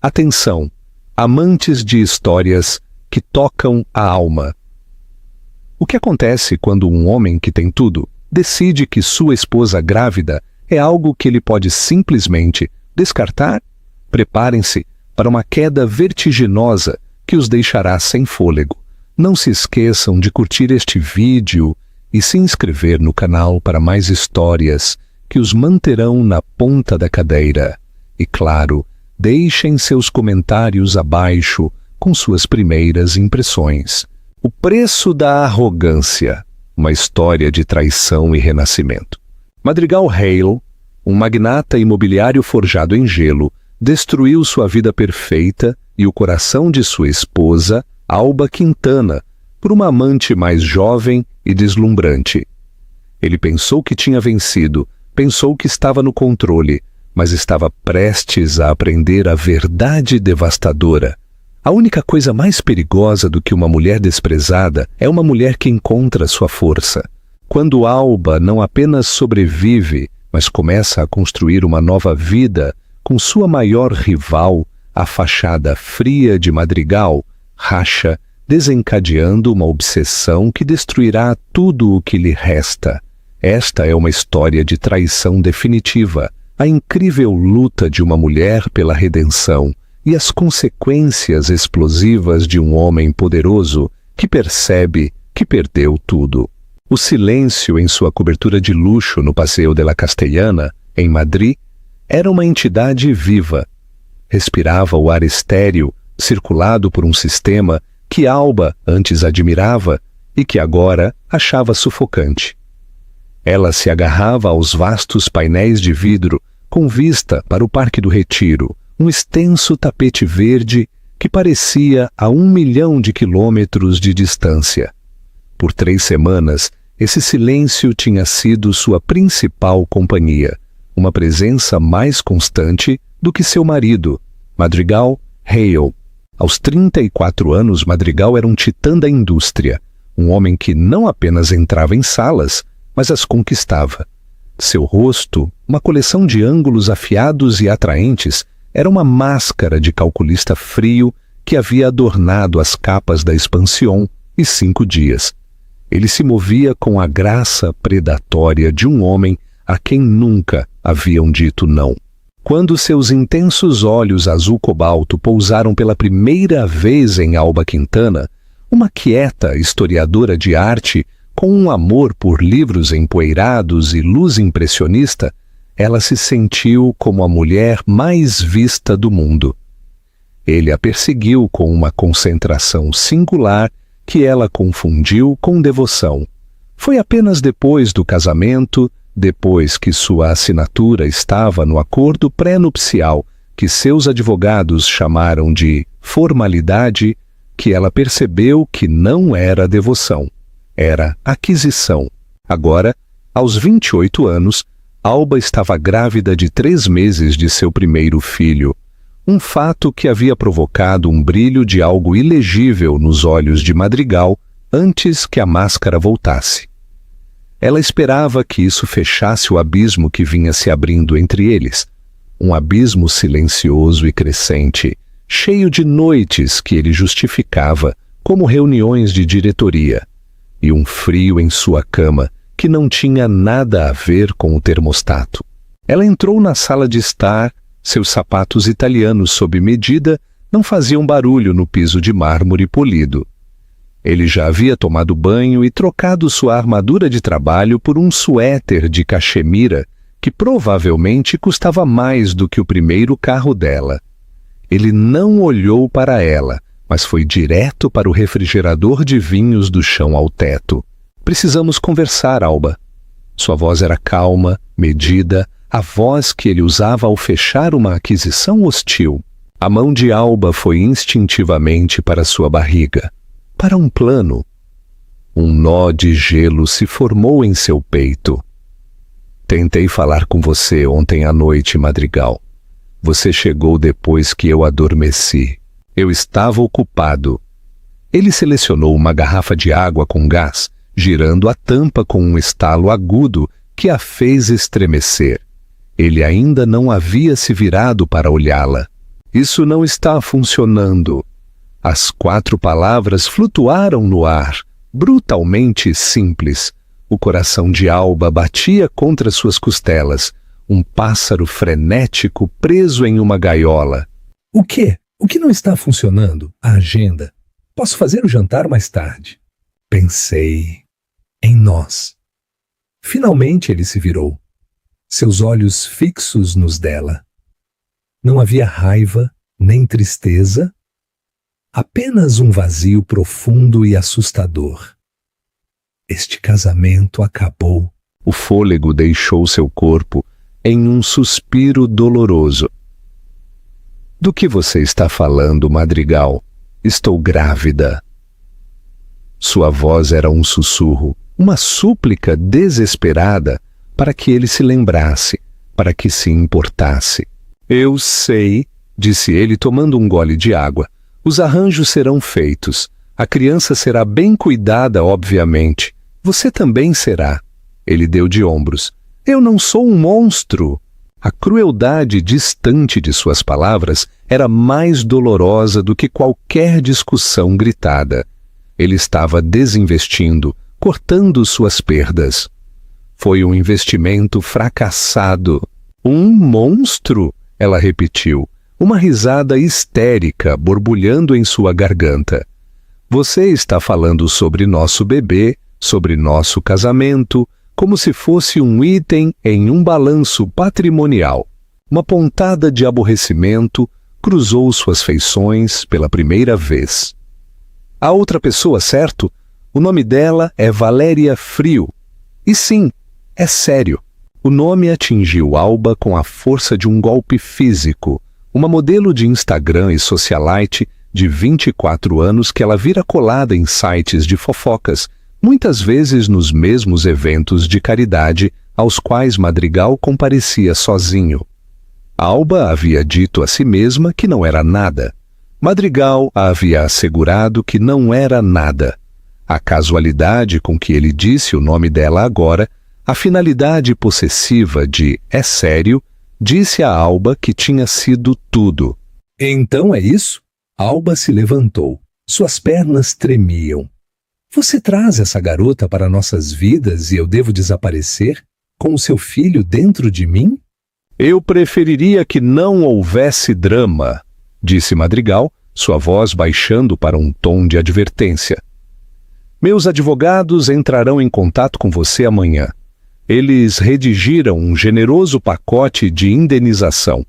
Atenção, amantes de histórias que tocam a alma. O que acontece quando um homem que tem tudo decide que sua esposa grávida é algo que ele pode simplesmente descartar? Preparem-se para uma queda vertiginosa que os deixará sem fôlego. Não se esqueçam de curtir este vídeo e se inscrever no canal para mais histórias que os manterão na ponta da cadeira. E claro, deixem seus comentários abaixo com suas primeiras impressões. O preço da arrogância, uma história de traição e renascimento. Madrigal Hale, um magnata imobiliário forjado em gelo, destruiu sua vida perfeita e o coração de sua esposa, Alba Quintana, por uma amante mais jovem e deslumbrante. Ele pensou que tinha vencido, pensou que estava no controle, mas estava prestes a aprender a verdade devastadora. A única coisa mais perigosa do que uma mulher desprezada é uma mulher que encontra sua força. Quando Alba não apenas sobrevive, mas começa a construir uma nova vida com sua maior rival, a fachada fria de Madrigal, racha, desencadeando uma obsessão que destruirá tudo o que lhe resta. Esta é uma história de traição definitiva, a incrível luta de uma mulher pela redenção e as consequências explosivas de um homem poderoso que percebe que perdeu tudo. O silêncio em sua cobertura de luxo no Passeio de la Castellana, em Madrid, era uma entidade viva. Respirava o ar estéril, circulado por um sistema que Alba antes admirava e que agora achava sufocante. Ela se agarrava aos vastos painéis de vidro com vista para o Parque do Retiro, um extenso tapete verde que parecia a 1 milhão de quilômetros de distância. Por 3 semanas, esse silêncio tinha sido sua principal companhia, uma presença mais constante do que seu marido, Madrigal Hale. Aos 34 anos, Madrigal era um titã da indústria, um homem que não apenas entrava em salas, mas as conquistava. Seu rosto, uma coleção de ângulos afiados e atraentes, era uma máscara de calculista frio que havia adornado as capas da Expansión e 5 dias. Ele se movia com a graça predatória de um homem a quem nunca haviam dito não. Quando seus intensos olhos azul-cobalto pousaram pela primeira vez em Alba Quintana, uma quieta historiadora de arte com um amor por livros empoeirados e luz impressionista, ela se sentiu como a mulher mais vista do mundo. Ele a perseguiu com uma concentração singular que ela confundiu com devoção. Foi apenas depois do casamento, depois que sua assinatura estava no acordo pré-nupcial, que seus advogados chamaram de formalidade, que ela percebeu que não era devoção, era aquisição. Agora, aos 28 anos, Alba estava grávida de 3 meses de seu primeiro filho, um fato que havia provocado um brilho de algo ilegível nos olhos de Madrigal antes que a máscara voltasse. Ela esperava que isso fechasse o abismo que vinha se abrindo entre eles, um abismo silencioso e crescente, cheio de noites que ele justificava como reuniões de diretoria, e um frio em sua cama que não tinha nada a ver com o termostato. Ela entrou na sala de estar, seus sapatos italianos sob medida não faziam barulho no piso de mármore polido. Ele já havia tomado banho e trocado sua armadura de trabalho por um suéter de cachemira que provavelmente custava mais do que o primeiro carro dela. Ele não olhou para ela, mas foi direto para o refrigerador de vinhos do chão ao teto. "Precisamos conversar, Alba." Sua voz era calma, medida, a voz que ele usava ao fechar uma aquisição hostil. A mão de Alba foi instintivamente para sua barriga. Para um plano. Um nó de gelo se formou em seu peito. "Tentei falar com você ontem à noite, Madrigal. Você chegou depois que eu adormeci. Eu estava ocupado." Ele selecionou uma garrafa de água com gás, girando a tampa com um estalo agudo que a fez estremecer. Ele ainda não havia se virado para olhá-la. Isso não está funcionando. As 4 palavras flutuaram no ar, brutalmente simples. O coração de Alba batia contra suas costelas, um pássaro frenético preso em uma gaiola. O quê? O que não está funcionando? A agenda. Posso fazer o jantar mais tarde. Pensei em nós. Finalmente ele se virou, seus olhos fixos nos dela. Não havia raiva, nem tristeza, apenas um vazio profundo e assustador. Este casamento acabou. O fôlego deixou seu corpo em um suspiro doloroso. Do que você está falando, Madrigal? Estou grávida. Sua voz era um sussurro, uma súplica desesperada para que ele se lembrasse, para que se importasse. Eu sei, disse ele tomando um gole de água. Os arranjos serão feitos. A criança será bem cuidada, obviamente. Você também será. Ele deu de ombros. Eu não sou um monstro. A crueldade distante de suas palavras era mais dolorosa do que qualquer discussão gritada. Ele estava desinvestindo, cortando suas perdas. Foi um investimento fracassado. Um monstro? Ela repetiu, uma risada histérica borbulhando em sua garganta. Você está falando sobre nosso bebê, sobre nosso casamento, como se fosse um item em um balanço patrimonial. Uma pontada de aborrecimento cruzou suas feições pela primeira vez. A outra pessoa, certo? O nome dela é Valéria Frio. E sim, é sério. O nome atingiu Alba com a força de um golpe físico. Uma modelo de Instagram e socialite de 24 anos que ela vira colada em sites de fofocas, muitas vezes nos mesmos eventos de caridade aos quais Madrigal comparecia sozinho. Alba havia dito a si mesma que não era nada. Madrigal a havia assegurado que não era nada. A casualidade com que ele disse o nome dela agora, a finalidade possessiva de "é sério", disse a Alba que tinha sido tudo. Então é isso? Alba se levantou. Suas pernas tremiam. Você traz essa garota para nossas vidas e eu devo desaparecer com o seu filho dentro de mim? Eu preferiria que não houvesse drama, disse Madrigal, sua voz baixando para um tom de advertência. Meus advogados entrarão em contato com você amanhã. Eles redigiram um generoso pacote de indenização.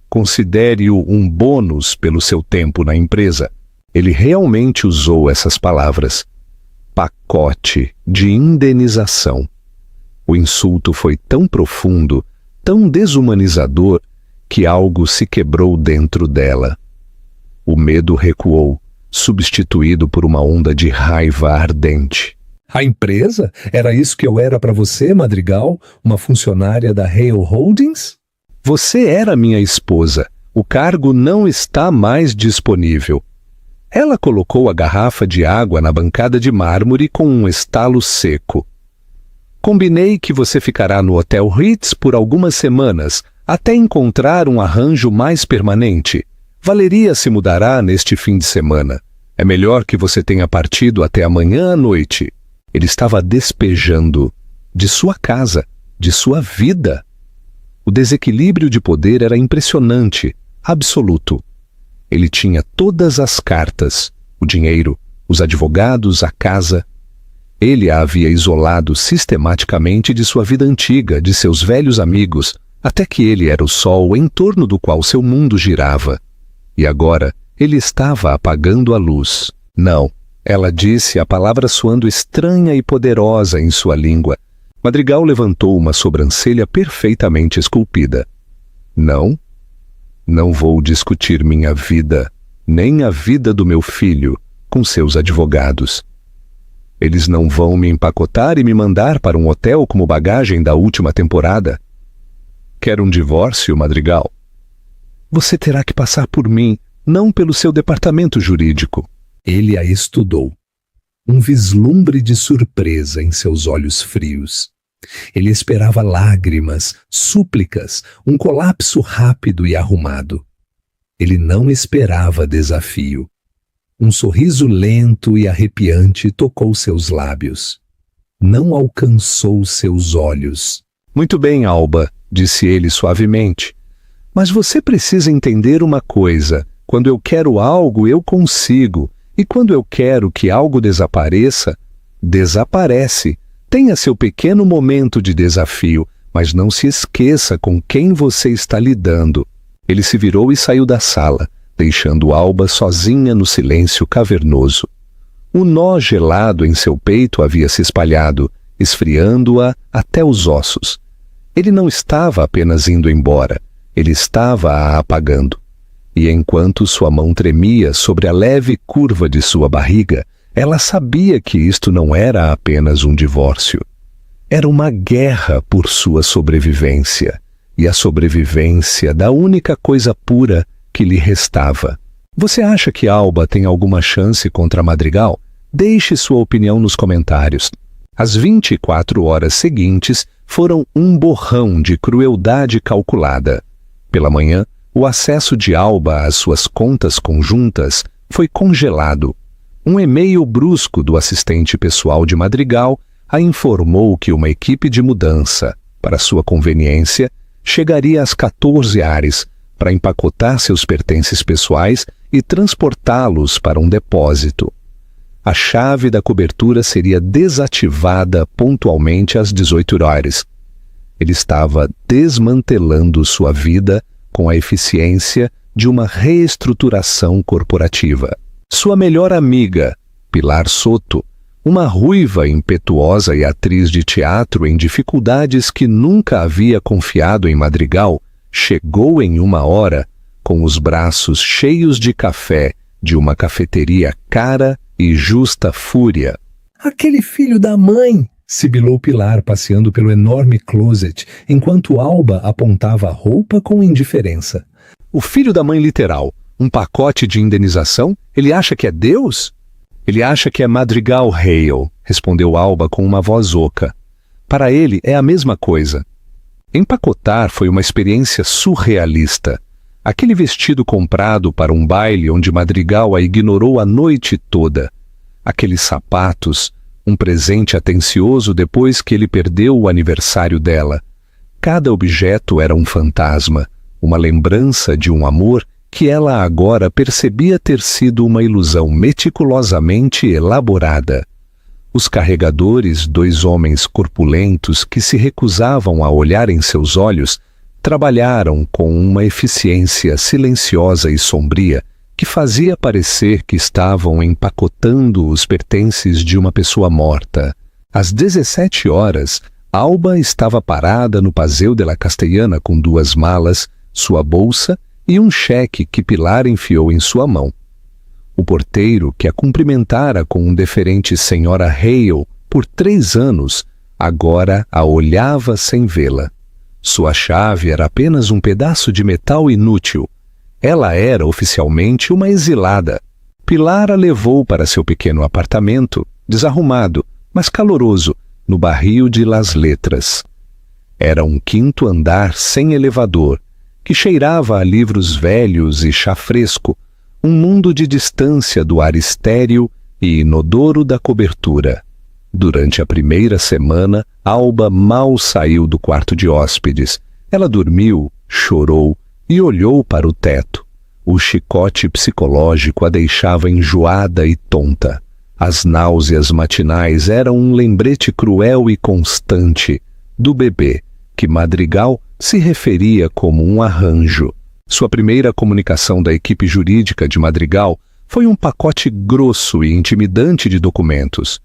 Considere-o um bônus pelo seu tempo na empresa. Ele realmente usou essas palavras. Pacote de indenização. O insulto foi tão profundo, tão desumanizador, que algo se quebrou dentro dela. O medo recuou, substituído por uma onda de raiva ardente. A empresa? Era isso que eu era para você, Madrigal? Uma funcionária da Hale Holdings? Você era minha esposa. O cargo não está mais disponível. Ela colocou a garrafa de água na bancada de mármore com um estalo seco. Combinei que você ficará no Hotel Ritz por algumas semanas, até encontrar um arranjo mais permanente. Valeria se mudará neste fim de semana. É melhor que você tenha partido até amanhã à noite. Ele estava despejando de sua casa, de sua vida. O desequilíbrio de poder era impressionante, absoluto. Ele tinha todas as cartas, o dinheiro, os advogados, a casa. Ele a havia isolado sistematicamente de sua vida antiga, de seus velhos amigos, até que ele era o sol em torno do qual seu mundo girava. E agora ele estava apagando a luz. Não, ela disse, a palavra soando estranha e poderosa em sua língua. Madrigal levantou uma sobrancelha perfeitamente esculpida. Não, não vou discutir minha vida, nem a vida do meu filho, com seus advogados. Eles não vão me empacotar e me mandar para um hotel como bagagem da última temporada. Quer um divórcio, Madrigal? Você terá que passar por mim, não pelo seu departamento jurídico. Ele a estudou. Um vislumbre de surpresa em seus olhos frios. Ele esperava lágrimas, súplicas, um colapso rápido e arrumado. Ele não esperava desafio. Um sorriso lento e arrepiante tocou seus lábios. Não alcançou seus olhos. Muito bem, Alba, disse ele suavemente. Mas você precisa entender uma coisa. Quando eu quero algo, eu consigo. E quando eu quero que algo desapareça, desaparece. Tenha seu pequeno momento de desafio, mas não se esqueça com quem você está lidando. Ele se virou e saiu da sala, deixando Alba sozinha no silêncio cavernoso. O nó gelado em seu peito havia se espalhado, esfriando-a até os ossos. Ele não estava apenas indo embora, ele estava a apagando. E enquanto sua mão tremia sobre a leve curva de sua barriga, ela sabia que isto não era apenas um divórcio. Era uma guerra por sua sobrevivência, e a sobrevivência da única coisa pura que lhe restava. Você acha que Alba tem alguma chance contra Madrigal? Deixe sua opinião nos comentários. As 24 horas seguintes foram um borrão de crueldade calculada. Pela manhã, o acesso de Alba às suas contas conjuntas foi congelado. Um e-mail brusco do assistente pessoal de Madrigal a informou que uma equipe de mudança, para sua conveniência, chegaria às 14 ares para empacotar seus pertences pessoais e transportá-los para um depósito. A chave da cobertura seria desativada pontualmente às 18 horas. Ele estava desmantelando sua vida com a eficiência de uma reestruturação corporativa. Sua melhor amiga, Pilar Soto, uma ruiva impetuosa e atriz de teatro em dificuldades que nunca havia confiado em Madrigal, chegou em uma hora com os braços cheios de café de uma cafeteria cara e justa fúria. Aquele filho da mãe! Sibilou Pilar, passeando pelo enorme closet, enquanto Alba apontava a roupa com indiferença. O filho da mãe literal. Um pacote de indenização? Ele acha que é Deus? Ele acha que é Madrigal Hale, respondeu Alba com uma voz oca. Para ele é a mesma coisa. Empacotar foi uma experiência surrealista. Aquele vestido comprado para um baile onde Madrigal a ignorou a noite toda. Aqueles sapatos, um presente atencioso depois que ele perdeu o aniversário dela. Cada objeto era um fantasma, uma lembrança de um amor que ela agora percebia ter sido uma ilusão meticulosamente elaborada. Os carregadores, 2 homens corpulentos que se recusavam a olhar em seus olhos, trabalharam com uma eficiência silenciosa e sombria que fazia parecer que estavam empacotando os pertences de uma pessoa morta. Às 17 horas, Alba estava parada no Paseo de la Castellana com 2 malas, sua bolsa e um cheque que Pilar enfiou em sua mão. O porteiro, que a cumprimentara com um deferente senhora Hale por 3 anos, agora a olhava sem vê-la. Sua chave era apenas um pedaço de metal inútil. Ela era oficialmente uma exilada. Pilar a levou para seu pequeno apartamento, desarrumado, mas caloroso, no barrio de Las Letras. Era um 5º andar sem elevador, que cheirava a livros velhos e chá fresco, um mundo de distância do ar estéril e inodoro da cobertura. Durante a primeira semana, Alba mal saiu do quarto de hóspedes. Ela dormiu, chorou e olhou para o teto. O chicote psicológico a deixava enjoada e tonta. As náuseas matinais eram um lembrete cruel e constante do bebê, que Madrigal se referia como um arranjo. Sua primeira comunicação da equipe jurídica de Madrigal foi um pacote grosso e intimidante de documentos.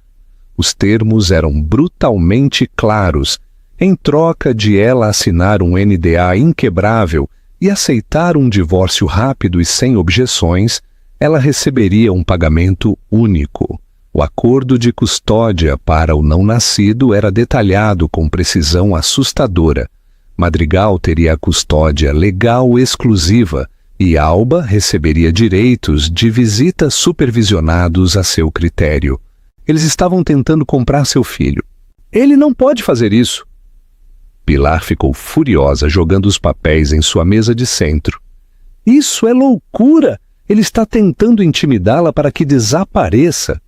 Os termos eram brutalmente claros. Em troca de ela assinar um NDA inquebrável e aceitar um divórcio rápido e sem objeções, ela receberia um pagamento único. O acordo de custódia para o não-nascido era detalhado com precisão assustadora. Madrigal teria a custódia legal exclusiva e Alba receberia direitos de visita supervisionados a seu critério. Eles estavam tentando comprar seu filho. Ele não pode fazer isso. Pilar ficou furiosa, jogando os papéis em sua mesa de centro. Isso é loucura! Ele está tentando intimidá-la para que desapareça.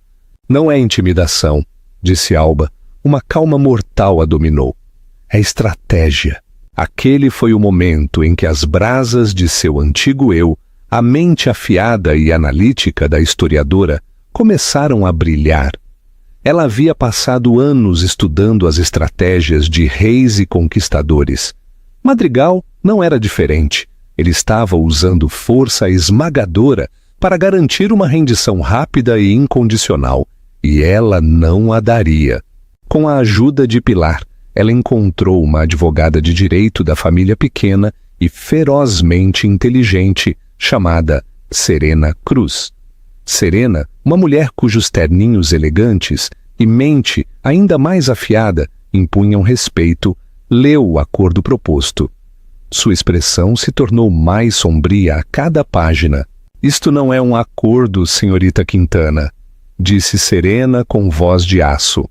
Não é intimidação, disse Alba. Uma calma mortal a dominou. É estratégia. Aquele foi o momento em que as brasas de seu antigo eu, a mente afiada e analítica da historiadora, começaram a brilhar. Ela havia passado anos estudando as estratégias de reis e conquistadores. Madrigal não era diferente. Ele estava usando força esmagadora para garantir uma rendição rápida e incondicional, e ela não a daria. Com a ajuda de Pilar, ela encontrou uma advogada de direito da família pequena e ferozmente inteligente, chamada Serena Cruz. Serena, uma mulher cujos terninhos elegantes e mente ainda mais afiada impunham respeito, leu o acordo proposto. Sua expressão se tornou mais sombria a cada página. Isto não é um acordo, senhorita Quintana, disse Serena com voz de aço.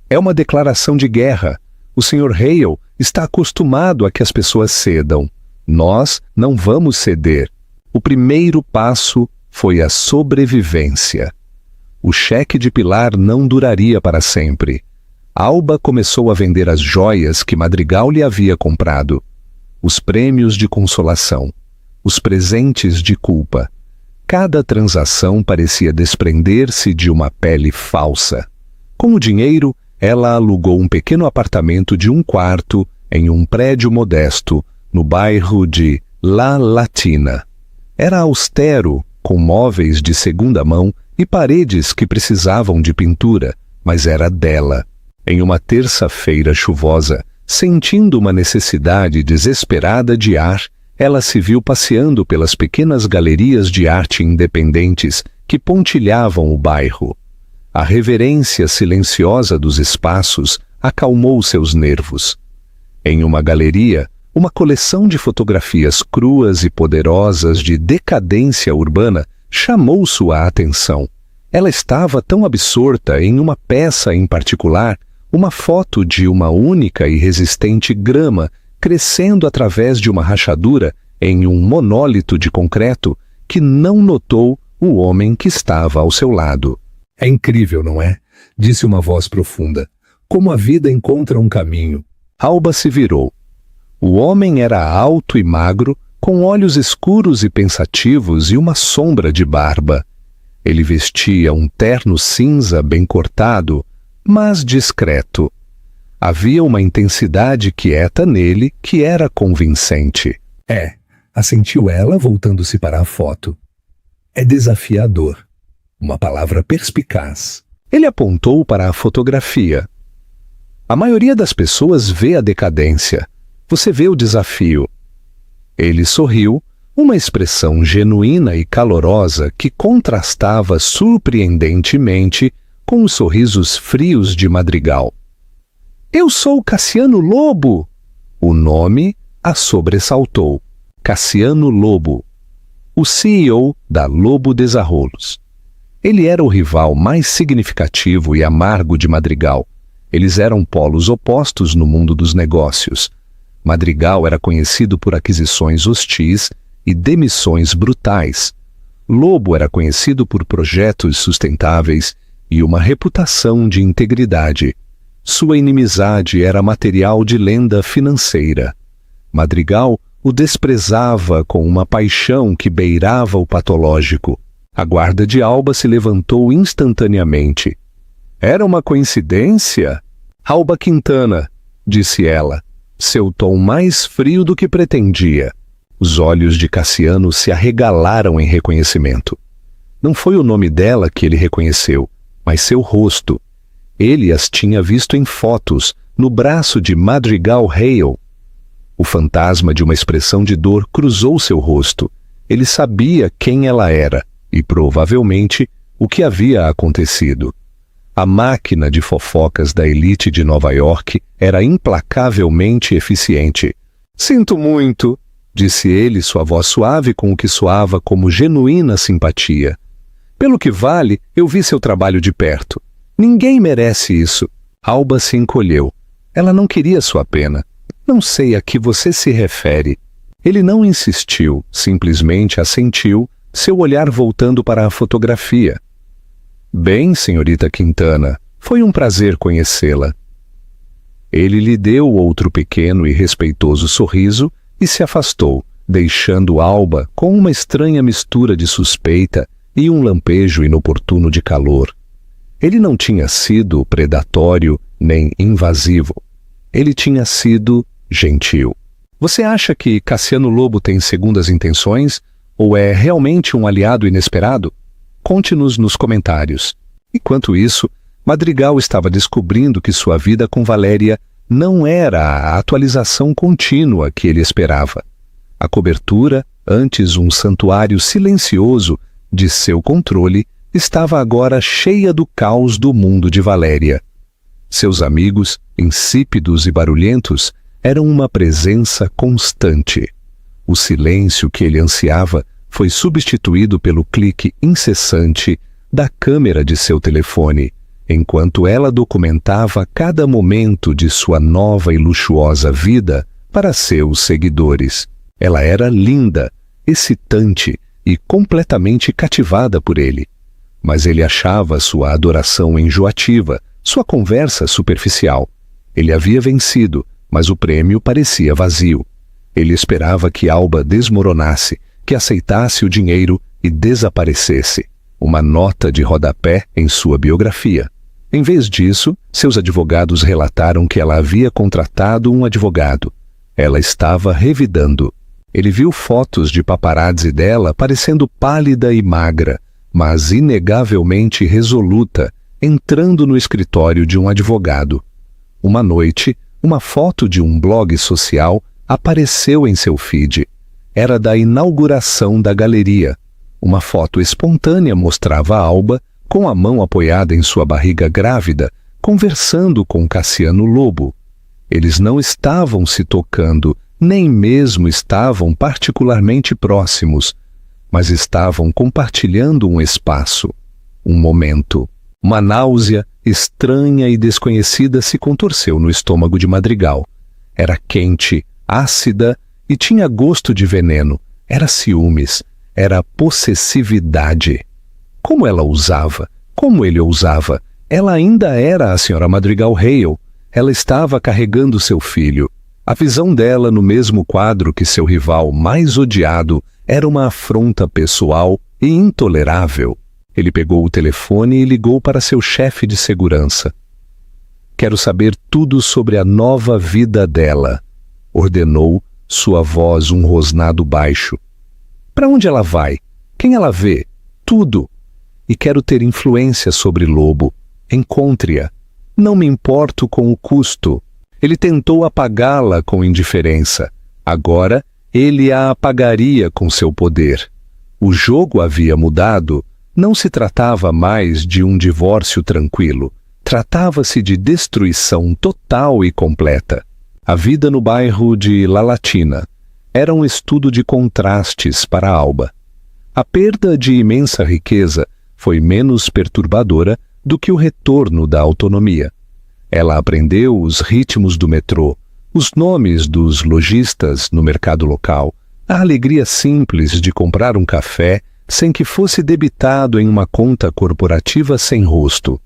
É uma declaração de guerra. O Sr. Hale está acostumado a que as pessoas cedam. Nós não vamos ceder. O primeiro passo foi a sobrevivência. O cheque de Pilar não duraria para sempre. Alba começou a vender as joias que Madrigal lhe havia comprado. Os prêmios de consolação, os presentes de culpa. Cada transação parecia desprender-se de uma pele falsa. Com o dinheiro, ela alugou um pequeno apartamento de 1 quarto em um prédio modesto, no bairro de La Latina. Era austero, com móveis de segunda mão e paredes que precisavam de pintura, mas era dela. Em uma terça-feira chuvosa, sentindo uma necessidade desesperada de ar, ela se viu passeando pelas pequenas galerias de arte independentes que pontilhavam o bairro. A reverência silenciosa dos espaços acalmou seus nervos. Em uma galeria, uma coleção de fotografias cruas e poderosas de decadência urbana chamou sua atenção. Ela estava tão absorta em uma peça em particular, uma foto de uma única e resistente grama crescendo através de uma rachadura em um monólito de concreto, que não notou o homem que estava ao seu lado. É incrível, não é? Disse uma voz profunda. Como a vida encontra um caminho. Alba se virou. O homem era alto e magro, com olhos escuros e pensativos e uma sombra de barba. Ele vestia um terno cinza bem cortado, mas discreto. Havia uma intensidade quieta nele que era convincente. Assentiu ela, voltando-se para a foto. É desafiador. Uma palavra perspicaz. Ele apontou para a fotografia. A maioria das pessoas vê a decadência. Você vê o desafio. Ele sorriu, uma expressão genuína e calorosa que contrastava surpreendentemente com os sorrisos frios de Madrigal. Eu sou Cassiano Lobo! O nome a sobressaltou. Cassiano Lobo, o CEO da Lobo Desarrolos. Ele era o rival mais significativo e amargo de Madrigal. Eles eram polos opostos no mundo dos negócios. Madrigal era conhecido por aquisições hostis e demissões brutais. Lobo era conhecido por projetos sustentáveis e uma reputação de integridade. Sua inimizade era material de lenda financeira. Madrigal o desprezava com uma paixão que beirava o patológico. A guarda de Alba se levantou instantaneamente. Era uma coincidência? Alba Quintana, disse ela, seu tom mais frio do que pretendia. Os olhos de Cassiano se arregalaram em reconhecimento. Não foi o nome dela que ele reconheceu, mas seu rosto. Ele as tinha visto em fotos, no braço de Madrigal Hale. O fantasma de uma expressão de dor cruzou seu rosto. Ele sabia quem ela era e, provavelmente, o que havia acontecido. A máquina de fofocas da elite de Nova York era implacavelmente eficiente. Sinto muito, disse ele, sua voz suave com o que soava como genuína simpatia. Pelo que vale, eu vi seu trabalho de perto. Ninguém merece isso. Alba se encolheu. Ela não queria sua pena. Não sei a que você se refere. Ele não insistiu, simplesmente assentiu, seu olhar voltando para a fotografia. Bem, senhorita Quintana, foi um prazer conhecê-la. Ele lhe deu outro pequeno e respeitoso sorriso e se afastou, deixando Alba com uma estranha mistura de suspeita e um lampejo inoportuno de calor. Ele não tinha sido predatório nem invasivo. Ele tinha sido gentil. Você acha que Cassiano Lobo tem segundas intenções ou é realmente um aliado inesperado? Conte-nos nos comentários. Enquanto isso, Madrigal estava descobrindo que sua vida com Valéria não era a atualização contínua que ele esperava. A cobertura, antes um santuário silencioso de seu controle, estava agora cheia do caos do mundo de Valéria. Seus amigos, insípidos e barulhentos, eram uma presença constante. O silêncio que ele ansiava foi substituído pelo clique incessante da câmera de seu telefone, enquanto ela documentava cada momento de sua nova e luxuosa vida para seus seguidores. Ela era linda, excitante e completamente cativada por ele. Mas ele achava sua adoração enjoativa, sua conversa superficial. Ele havia vencido, mas o prêmio parecia vazio. Ele esperava que Alba desmoronasse, que aceitasse o dinheiro e desaparecesse. Uma nota de rodapé em sua biografia. Em vez disso, seus advogados relataram que ela havia contratado um advogado. Ela estava revidando. Ele viu fotos de paparazzi dela parecendo pálida e magra, mas inegavelmente resoluta, entrando no escritório de um advogado. Uma noite, uma foto de um blog social apareceu em seu feed. Era da inauguração da galeria. Uma foto espontânea mostrava Alba, com a mão apoiada em sua barriga grávida, conversando com Cassiano Lobo. Eles não estavam se tocando, nem mesmo estavam particularmente próximos, mas estavam compartilhando um espaço, um momento. Uma náusea estranha e desconhecida se contorceu no estômago de Madrigal. Era quente, ácida e tinha gosto de veneno. Era ciúmes, era possessividade. Como ela ousava, como ele ousava. Ela ainda era a senhora Madrigal Hale. Ela estava carregando seu filho. A visão dela no mesmo quadro que seu rival mais odiado era uma afronta pessoal e intolerável. Ele pegou o telefone e ligou para seu chefe de segurança. Quero saber tudo sobre a nova vida dela, ordenou, sua voz um rosnado baixo. Para onde ela vai? Quem ela vê? Tudo. E quero ter influência sobre Lobo. Encontre-a. Não me importo com o custo. Ele tentou apagá-la com indiferença. Agora, ele a apagaria com seu poder. O jogo havia mudado. Não se tratava mais de um divórcio tranquilo. Tratava-se de destruição total e completa. A vida no bairro de La Latina era um estudo de contrastes para Alba. A perda de imensa riqueza foi menos perturbadora do que o retorno da autonomia. Ela aprendeu os ritmos do metrô, os nomes dos lojistas no mercado local, a alegria simples de comprar um café sem que fosse debitado em uma conta corporativa sem rosto.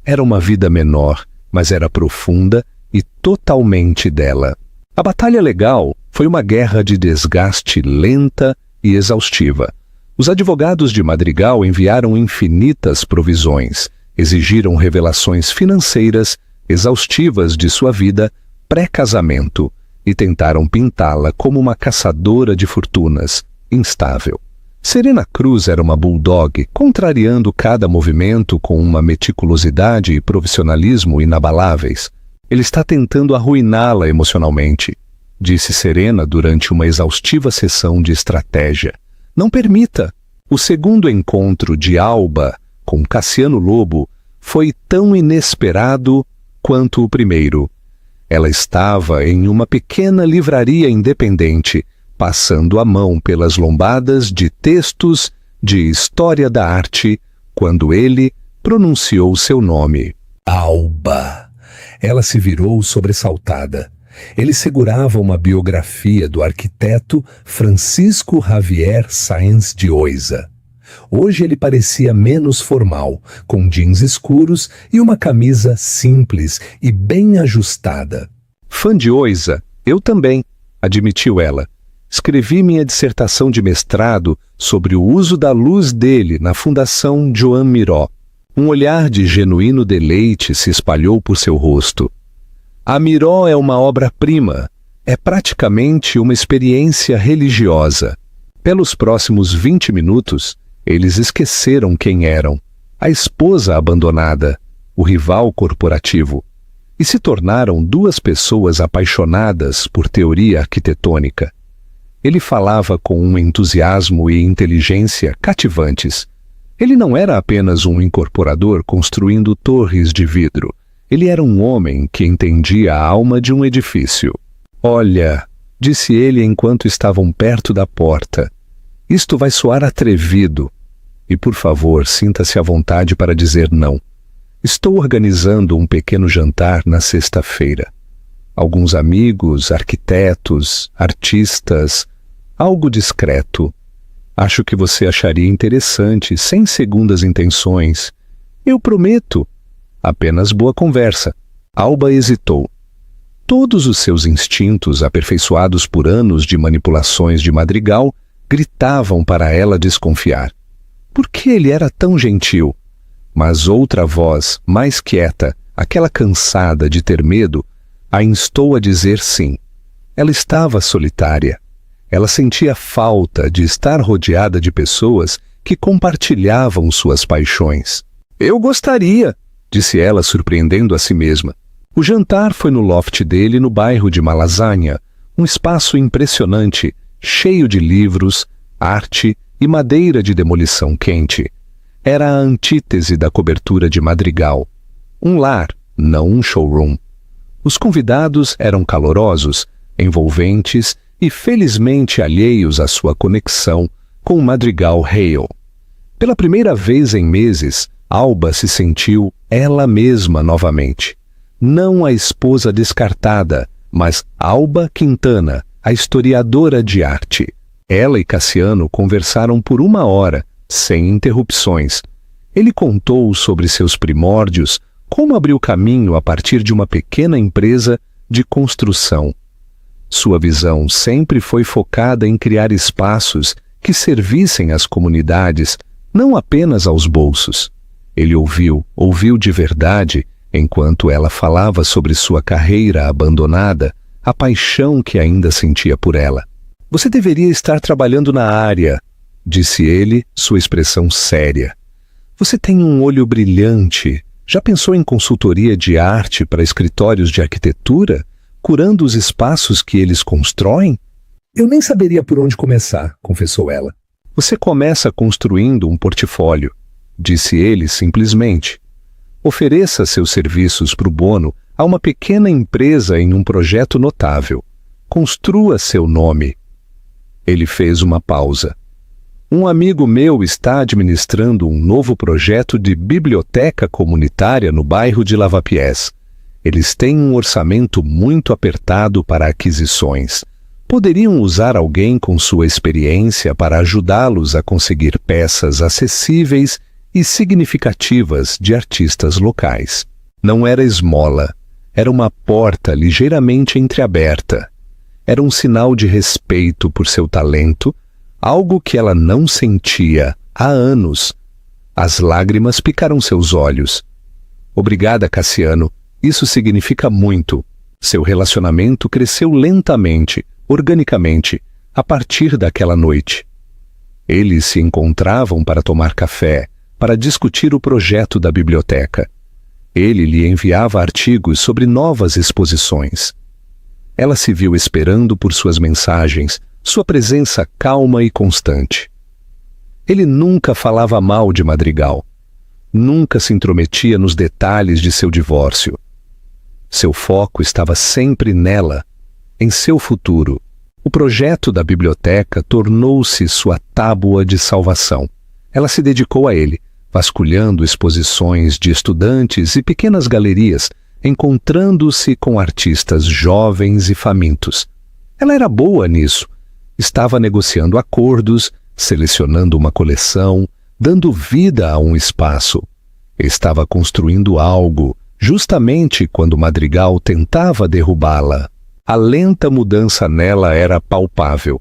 Era uma vida menor, mas era profunda e totalmente dela. A batalha legal foi uma guerra de desgaste lenta e exaustiva. Os advogados de Madrigal enviaram infinitas provisões, exigiram revelações financeiras exaustivas de sua vida pré-casamento e tentaram pintá-la como uma caçadora de fortunas, instável. Serena Cruz era uma bulldog, contrariando cada movimento com uma meticulosidade e profissionalismo inabaláveis. Ele está tentando arruiná-la emocionalmente, disse Serena durante uma exaustiva sessão de estratégia. Não permita. O segundo encontro de Alba com Cassiano Lobo foi tão inesperado quanto o primeiro. Ela estava em uma pequena livraria independente, passando a mão pelas lombadas de textos de história da arte, quando ele pronunciou seu nome. Alba! Ela se virou sobressaltada. Ele segurava uma biografia do arquiteto Francisco Javier Sáenz de Oiza. Hoje ele parecia menos formal, com jeans escuros e uma camisa simples e bem ajustada. Fã de Oiza, eu também, admitiu ela. Escrevi minha dissertação de mestrado sobre o uso da luz dele na Fundação Joan Miró. Um olhar de genuíno deleite se espalhou por seu rosto. A Miró é uma obra-prima, é praticamente uma experiência religiosa. Pelos próximos 20 minutos, eles esqueceram quem eram, a esposa abandonada, o rival corporativo, e se tornaram duas pessoas apaixonadas por teoria arquitetônica. Ele falava com um entusiasmo e inteligência cativantes. Ele não era apenas um incorporador construindo torres de vidro. Ele era um homem que entendia a alma de um edifício. Olha, disse ele enquanto estavam perto da porta, isto vai soar atrevido. E por favor, sinta-se à vontade para dizer não. Estou organizando um pequeno jantar na sexta-feira. Alguns amigos, arquitetos, artistas, algo discreto. Acho que você acharia interessante, sem segundas intenções. Eu prometo. Apenas boa conversa. Alba hesitou. Todos os seus instintos, aperfeiçoados por anos de manipulações de Madrigal, gritavam para ela desconfiar. Por que ele era tão gentil? Mas outra voz, mais quieta, aquela cansada de ter medo, a instou a dizer sim. Ela estava solitária. Ela sentia falta de estar rodeada de pessoas que compartilhavam suas paixões. Eu gostaria, disse ela, surpreendendo a si mesma. O jantar foi no loft dele no bairro de Malazanha, um espaço impressionante, cheio de livros, arte e madeira de demolição quente. Era a antítese da cobertura de Madrigal. Um lar, não um showroom. Os convidados eram calorosos, envolventes e felizmente alheios à sua conexão com Madrigal Hale. Pela primeira vez em meses, Alba se sentiu ela mesma novamente. Não a esposa descartada, mas Alba Quintana, a historiadora de arte. Ela e Cassiano conversaram por 1 hora, sem interrupções. Ele contou sobre seus primórdios, como abriu caminho a partir de uma pequena empresa de construção. Sua visão sempre foi focada em criar espaços que servissem às comunidades, não apenas aos bolsos. Ele ouviu de verdade, enquanto ela falava sobre sua carreira abandonada, a paixão que ainda sentia por ela. Você deveria estar trabalhando na área, disse ele, sua expressão séria. Você tem um olho brilhante. Já pensou em consultoria de arte para escritórios de arquitetura, curando os espaços que eles constroem? Eu nem saberia por onde começar, confessou ela. Você começa construindo um portfólio, disse ele simplesmente. Ofereça seus serviços pro bono a uma pequena empresa em um projeto notável. Construa seu nome. Ele fez uma pausa. Um amigo meu está administrando um novo projeto de biblioteca comunitária no bairro de Lavapiés. Eles têm um orçamento muito apertado para aquisições. Poderiam usar alguém com sua experiência para ajudá-los a conseguir peças acessíveis e significativas de artistas locais. Não era esmola, era uma porta ligeiramente entreaberta. Era um sinal de respeito por seu talento, algo que ela não sentia há anos. As lágrimas picaram seus olhos. Obrigada, Cassiano. Isso significa muito. Seu relacionamento cresceu lentamente, organicamente, a partir daquela noite. Eles se encontravam para tomar café, para discutir o projeto da biblioteca. Ele lhe enviava artigos sobre novas exposições. Ela se viu esperando por suas mensagens, sua presença calma e constante. Ele nunca falava mal de Madrigal. Nunca se intrometia nos detalhes de seu divórcio. Seu foco estava sempre nela, em seu futuro. O projeto da biblioteca tornou-se sua tábua de salvação. Ela se dedicou a ele, vasculhando exposições de estudantes e pequenas galerias, encontrando-se com artistas jovens e famintos. Ela era boa nisso. Estava negociando acordos, selecionando uma coleção, dando vida a um espaço. Estava construindo algo, justamente quando Madrigal tentava derrubá-la. A lenta mudança nela era palpável.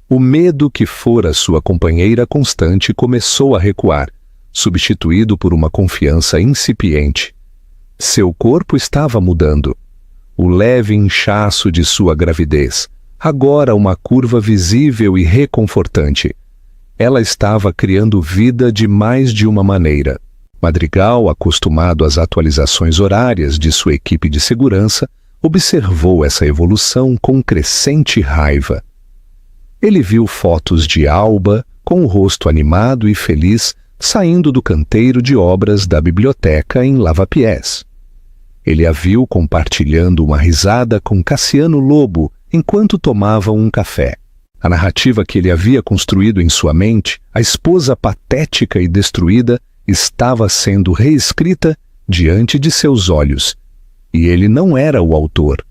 O medo que fora sua companheira constante começou a recuar, substituído por uma confiança incipiente. Seu corpo estava mudando. O leve inchaço de sua gravidez, agora uma curva visível e reconfortante. Ela estava criando vida de mais de uma maneira. Madrigal, acostumado às atualizações horárias de sua equipe de segurança, observou essa evolução com crescente raiva. Ele viu fotos de Alba, com o rosto animado e feliz, saindo do canteiro de obras da biblioteca em Lavapiés. Ele a viu compartilhando uma risada com Cassiano Lobo enquanto tomavam um café. A narrativa que ele havia construído em sua mente, a esposa patética e destruída, estava sendo reescrita diante de seus olhos. E ele não era o autor.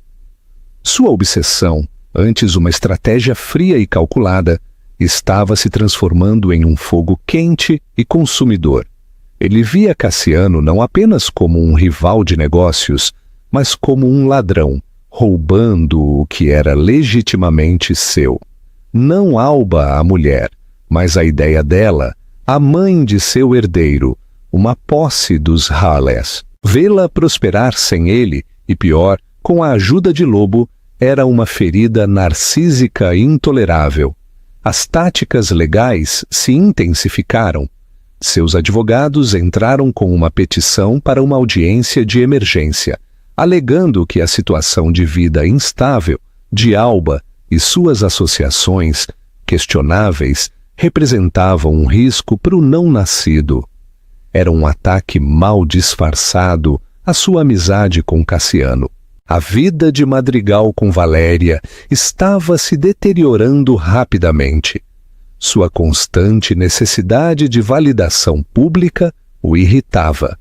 Sua obsessão, antes uma estratégia fria e calculada, estava se transformando em um fogo quente e consumidor. Ele via Cassiano não apenas como um rival de negócios, mas como um ladrão, roubando o que era legitimamente seu. Não Alba, a mulher, mas a ideia dela, a mãe de seu herdeiro, uma posse dos Harlés. Vê-la prosperar sem ele, e pior, com a ajuda de Lobo, era uma ferida narcísica intolerável. As táticas legais se intensificaram. Seus advogados entraram com uma petição para uma audiência de emergência, alegando que a situação de vida instável de Alba e suas associações, questionáveis, representavam um risco para o não-nascido. Era um ataque mal disfarçado à sua amizade com Cassiano. A vida de Madrigal com Valéria estava se deteriorando rapidamente. Sua constante necessidade de validação pública o irritava.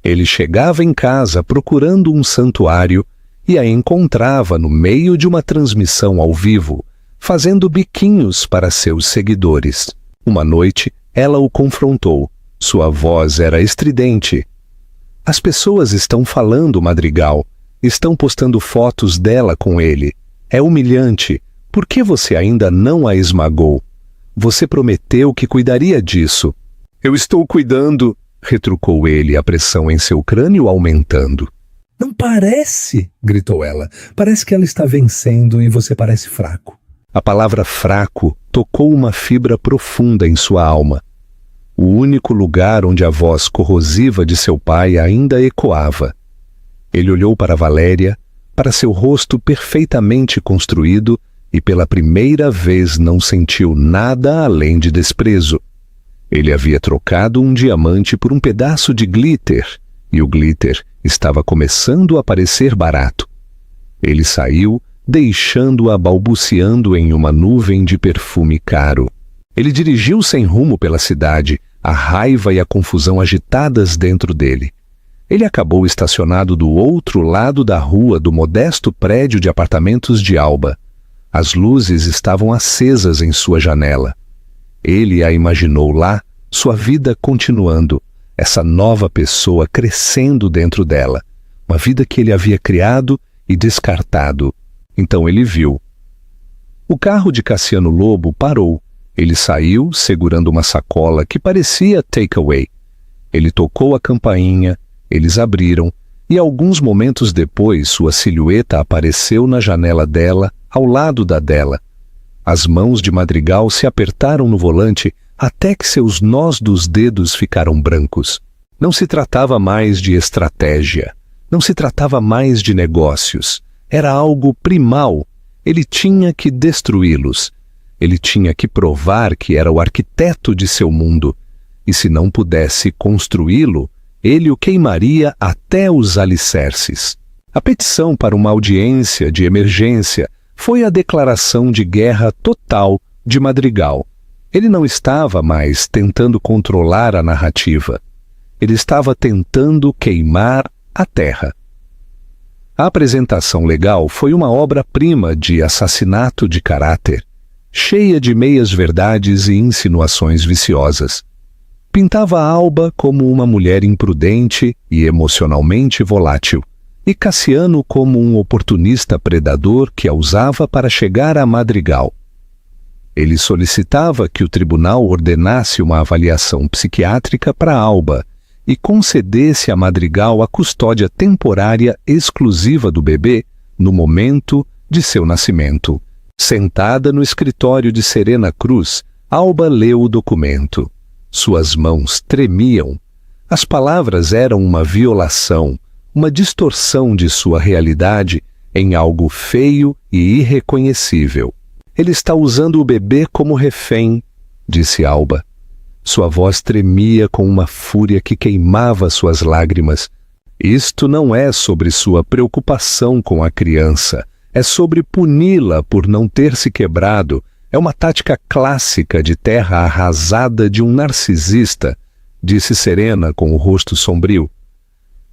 Ele chegava em casa procurando um santuário e a encontrava no meio de uma transmissão ao vivo, fazendo biquinhos para seus seguidores. Uma noite, ela o confrontou. Sua voz era estridente. As pessoas estão falando, Madrigal. Estão postando fotos dela com ele. É humilhante. Por que você ainda não a esmagou? Você prometeu que cuidaria disso. Eu estou cuidando, retrucou ele, a pressão em seu crânio aumentando. Não parece, gritou ela. Parece que ela está vencendo e você parece fraco. A palavra fraco tocou uma fibra profunda em sua alma. O único lugar onde a voz corrosiva de seu pai ainda ecoava. Ele olhou para Valéria, para seu rosto perfeitamente construído, e pela primeira vez não sentiu nada além de desprezo. Ele havia trocado um diamante por um pedaço de glitter, e o glitter estava começando a parecer barato. Ele saiu, deixando-a balbuciando em uma nuvem de perfume caro. Ele dirigiu sem rumo pela cidade, a raiva e a confusão agitadas dentro dele. Ele acabou estacionado do outro lado da rua do modesto prédio de apartamentos de Alba. As luzes estavam acesas em sua janela. Ele a imaginou lá, sua vida continuando, essa nova pessoa crescendo dentro dela, uma vida que ele havia criado e descartado. Então ele viu. O carro de Cassiano Lobo parou. Ele saiu, segurando uma sacola que parecia takeaway. Ele tocou a campainha, eles abriram, e alguns momentos depois sua silhueta apareceu na janela dela, ao lado da dela. As mãos de Madrigal se apertaram no volante até que seus nós dos dedos ficaram brancos. Não se tratava mais de estratégia. Não se tratava mais de negócios. Era algo primal. Ele tinha que destruí-los. Ele tinha que provar que era o arquiteto de seu mundo. E se não pudesse construí-lo, ele o queimaria até os alicerces. A petição para uma audiência de emergência foi a declaração de guerra total de Madrigal. Ele não estava mais tentando controlar a narrativa. Ele estava tentando queimar a terra. A apresentação legal foi uma obra-prima de assassinato de caráter, cheia de meias-verdades e insinuações viciosas. Pintava Alba como uma mulher imprudente e emocionalmente volátil, e Cassiano como um oportunista predador que a usava para chegar a Madrigal. Ele solicitava que o tribunal ordenasse uma avaliação psiquiátrica para Alba e concedesse a Madrigal a custódia temporária exclusiva do bebê no momento de seu nascimento. Sentada no escritório de Serena Cruz, Alba leu o documento. Suas mãos tremiam. As palavras eram uma violação, uma distorção de sua realidade em algo feio e irreconhecível. Ele está usando o bebê como refém, disse Alba. Sua voz tremia com uma fúria que queimava suas lágrimas. Isto não é sobre sua preocupação com a criança, é sobre puni-la por não ter se quebrado. É uma tática clássica de terra arrasada de um narcisista, disse Serena com o rosto sombrio.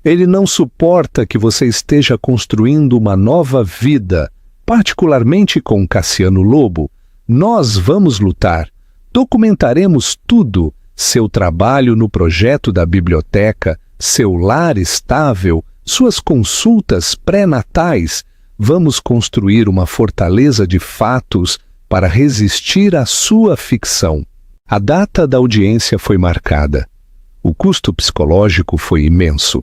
Ele não suporta que você esteja construindo uma nova vida, particularmente com Cassiano Lobo. Nós vamos lutar. Documentaremos tudo, seu trabalho no projeto da biblioteca, seu lar estável, suas consultas pré-natais. Vamos construir uma fortaleza de fatos para resistir à sua ficção. A data da audiência foi marcada. O custo psicológico foi imenso.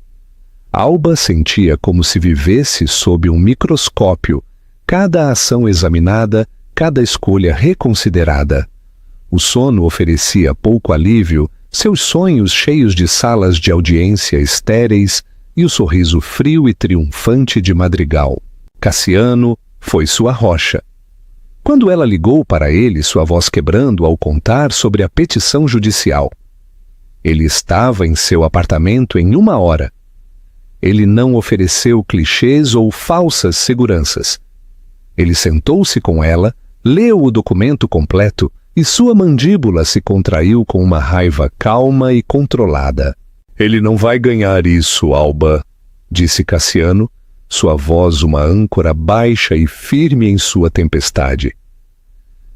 Alba sentia como se vivesse sob um microscópio, cada ação examinada, cada escolha reconsiderada. O sono oferecia pouco alívio, seus sonhos cheios de salas de audiência estéreis e o sorriso frio e triunfante de Madrigal. Cassiano foi sua rocha. Quando ela ligou para ele, sua voz quebrando ao contar sobre a petição judicial. Ele estava em seu apartamento em 1 hora. Ele não ofereceu clichês ou falsas seguranças. Ele sentou-se com ela, leu o documento completo e sua mandíbula se contraiu com uma raiva calma e controlada. Ele não vai ganhar isso, Alba, disse Cassiano, sua voz uma âncora baixa e firme em sua tempestade.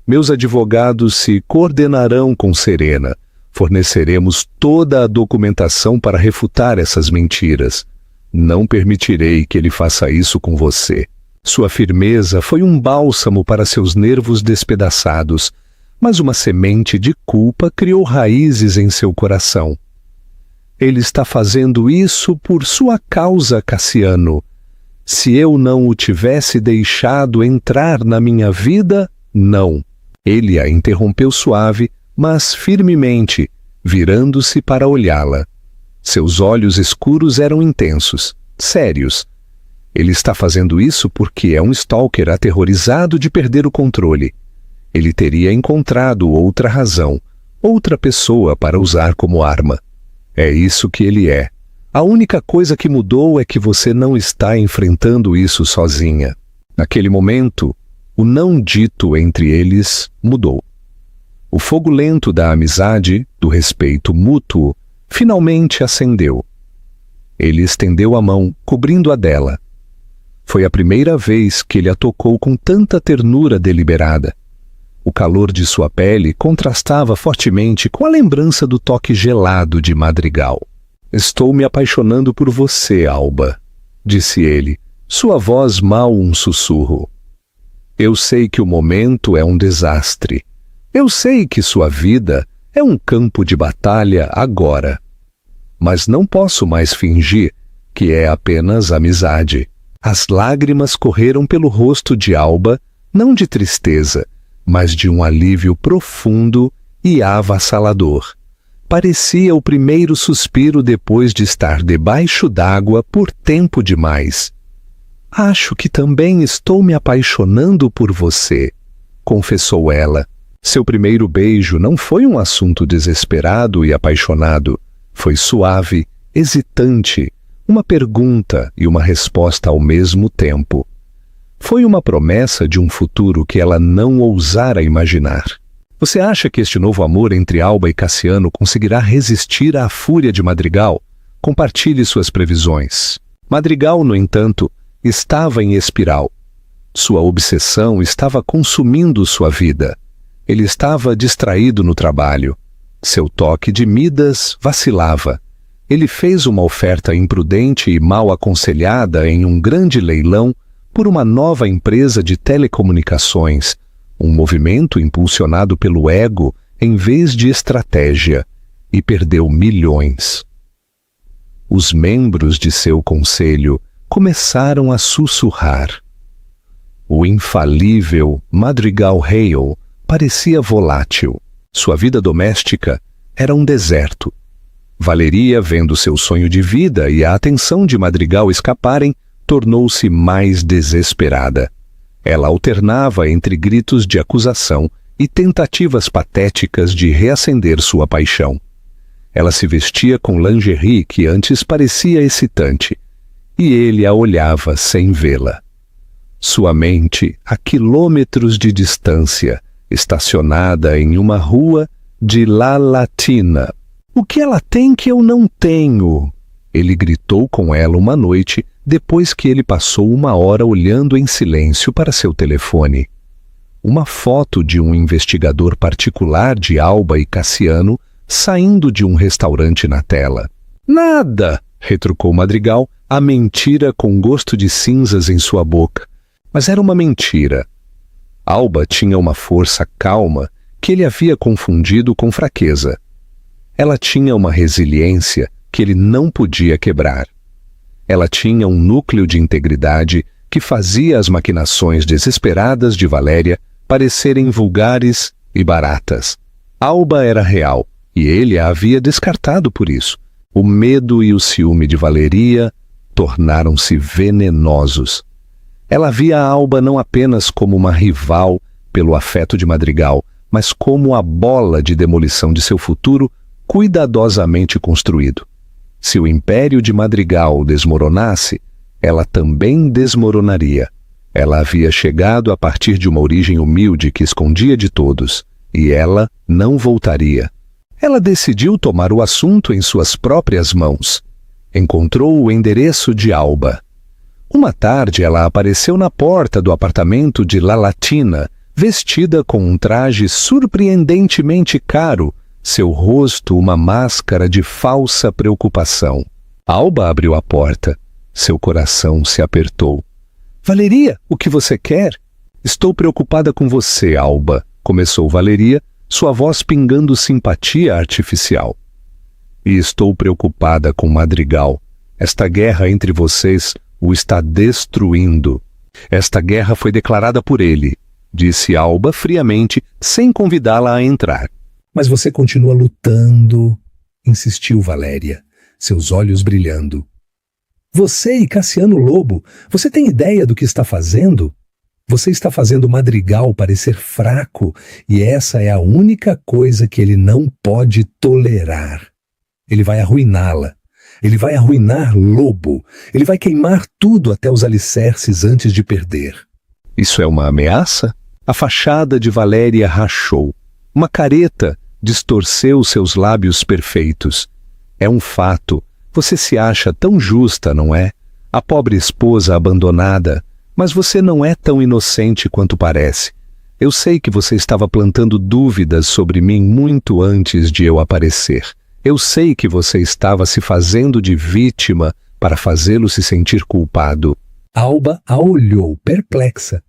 Meus advogados se coordenarão com Serena. Forneceremos toda a documentação para refutar essas mentiras. Não permitirei que ele faça isso com você. Sua firmeza foi um bálsamo para seus nervos despedaçados, mas uma semente de culpa criou raízes em seu coração. Ele está fazendo isso por sua causa, Cassiano. Se eu não o tivesse deixado entrar na minha vida, não. Ele a interrompeu suave, mas firmemente, virando-se para olhá-la. Seus olhos escuros eram intensos, sérios. Ele está fazendo isso porque é um stalker aterrorizado de perder o controle. Ele teria encontrado outra razão, outra pessoa para usar como arma. É isso que ele é. A única coisa que mudou é que você não está enfrentando isso sozinha. Naquele momento, o não dito entre eles mudou. O fogo lento da amizade, do respeito mútuo, finalmente acendeu. Ele estendeu a mão, cobrindo a dela. Foi a primeira vez que ele a tocou com tanta ternura deliberada. O calor de sua pele contrastava fortemente com a lembrança do toque gelado de Madrigal. Estou me apaixonando por você, Alba, disse ele, sua voz mal um sussurro. Eu sei que o momento é um desastre. Eu sei que sua vida é um campo de batalha agora. Mas não posso mais fingir que é apenas amizade. As lágrimas correram pelo rosto de Alba, não de tristeza, mas de um alívio profundo e avassalador. Parecia o primeiro suspiro depois de estar debaixo d'água por tempo demais. Acho que também estou me apaixonando por você, confessou ela. Seu primeiro beijo não foi um assunto desesperado e apaixonado. Foi suave, hesitante, uma pergunta e uma resposta ao mesmo tempo. Foi uma promessa de um futuro que ela não ousara imaginar. Você acha que este novo amor entre Alba e Cassiano conseguirá resistir à fúria de Madrigal? Compartilhe suas previsões. Madrigal, no entanto, estava em espiral. Sua obsessão estava consumindo sua vida. Ele estava distraído no trabalho. Seu toque de Midas vacilava. Ele fez uma oferta imprudente e mal aconselhada em um grande leilão por uma nova empresa de telecomunicações, um movimento impulsionado pelo ego em vez de estratégia, e perdeu milhões. Os membros de seu conselho começaram a sussurrar. O infalível Madrigal Hale parecia volátil. Sua vida doméstica era um deserto. Valeria, vendo seu sonho de vida e a atenção de Madrigal escaparem, tornou-se mais desesperada. Ela alternava entre gritos de acusação e tentativas patéticas de reacender sua paixão. Ela se vestia com lingerie que antes parecia excitante, e ele a olhava sem vê-la. Sua mente, a quilômetros de distância, estacionada em uma rua de La Latina. "O que ela tem que eu não tenho?" Ele gritou com ela uma noite, depois que ele passou uma hora olhando em silêncio para seu telefone. Uma foto de um investigador particular de Alba e Cassiano saindo de um restaurante na tela. "Nada!" retrucou Madrigal, a mentira com gosto de cinzas em sua boca. Mas era uma mentira. Alba tinha uma força calma que ele havia confundido com fraqueza. Ela tinha uma resiliência que ele não podia quebrar. Ela tinha um núcleo de integridade que fazia as maquinações desesperadas de Valéria parecerem vulgares e baratas. Alba era real, e ele a havia descartado por isso. O medo e o ciúme de Valeria tornaram-se venenosos. Ela via a Alba não apenas como uma rival pelo afeto de Madrigal, mas como a bola de demolição de seu futuro cuidadosamente construído. Se o império de Madrigal desmoronasse, ela também desmoronaria. Ela havia chegado a partir de uma origem humilde que escondia de todos, e ela não voltaria. Ela decidiu tomar o assunto em suas próprias mãos. Encontrou o endereço de Alba. Uma tarde ela apareceu na porta do apartamento de La Latina, vestida com um traje surpreendentemente caro, seu rosto uma máscara de falsa preocupação. Alba abriu a porta. Seu coração se apertou. "Valeria, o que você quer?" "Estou preocupada com você, Alba", começou Valeria, sua voz pingando simpatia artificial. "E estou preocupada com Madrigal. Esta guerra entre vocês o está destruindo." "Esta guerra foi declarada por ele", disse Alba friamente, sem convidá-la a entrar. "Mas você continua lutando", insistiu Valéria, seus olhos brilhando. "Você e Cassiano Lobo, você tem ideia do que está fazendo? Você está fazendo Madrigal parecer fraco, e essa é a única coisa que ele não pode tolerar. Ele vai arruiná-la. Ele vai arruinar Lobo. Ele vai queimar tudo até os alicerces antes de perder." "Isso é uma ameaça?" A fachada de Valéria rachou. Uma careta distorceu seus lábios perfeitos. "É um fato. Você se acha tão justa, não é? A pobre esposa abandonada. Mas você não é tão inocente quanto parece. Eu sei que você estava plantando dúvidas sobre mim muito antes de eu aparecer. Eu sei que você estava se fazendo de vítima para fazê-lo se sentir culpado." Alba a olhou, perplexa.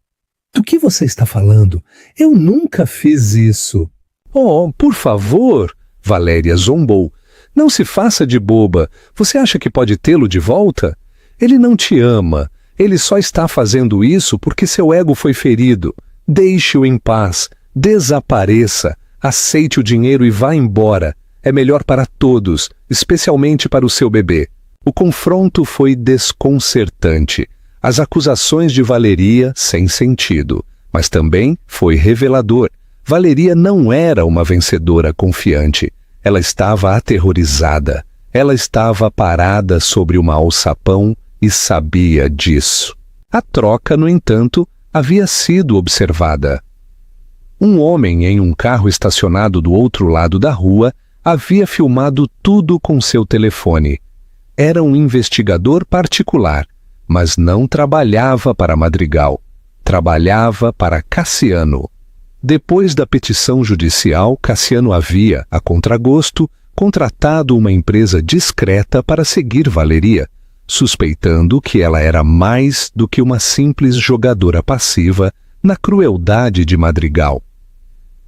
"Do que você está falando? Eu nunca fiz isso." "Oh, por favor", Valéria zombou. "Não se faça de boba. Você acha que pode tê-lo de volta? Ele não te ama. Ele só está fazendo isso porque seu ego foi ferido. Deixe-o em paz. Desapareça. Aceite o dinheiro e vá embora. É melhor para todos, especialmente para o seu bebê." O confronto foi desconcertante. As acusações de Valeria sem sentido, mas também foi revelador. Valeria não era uma vencedora confiante. Ela estava aterrorizada. Ela estava parada sobre uma alçapão e sabia disso. A troca, no entanto, havia sido observada. Um homem em um carro estacionado do outro lado da rua havia filmado tudo com seu telefone. Era um investigador particular, mas não trabalhava para Madrigal, trabalhava para Cassiano. Depois da petição judicial, Cassiano havia, a contragosto, contratado uma empresa discreta para seguir Valeria, suspeitando que ela era mais do que uma simples jogadora passiva na crueldade de Madrigal.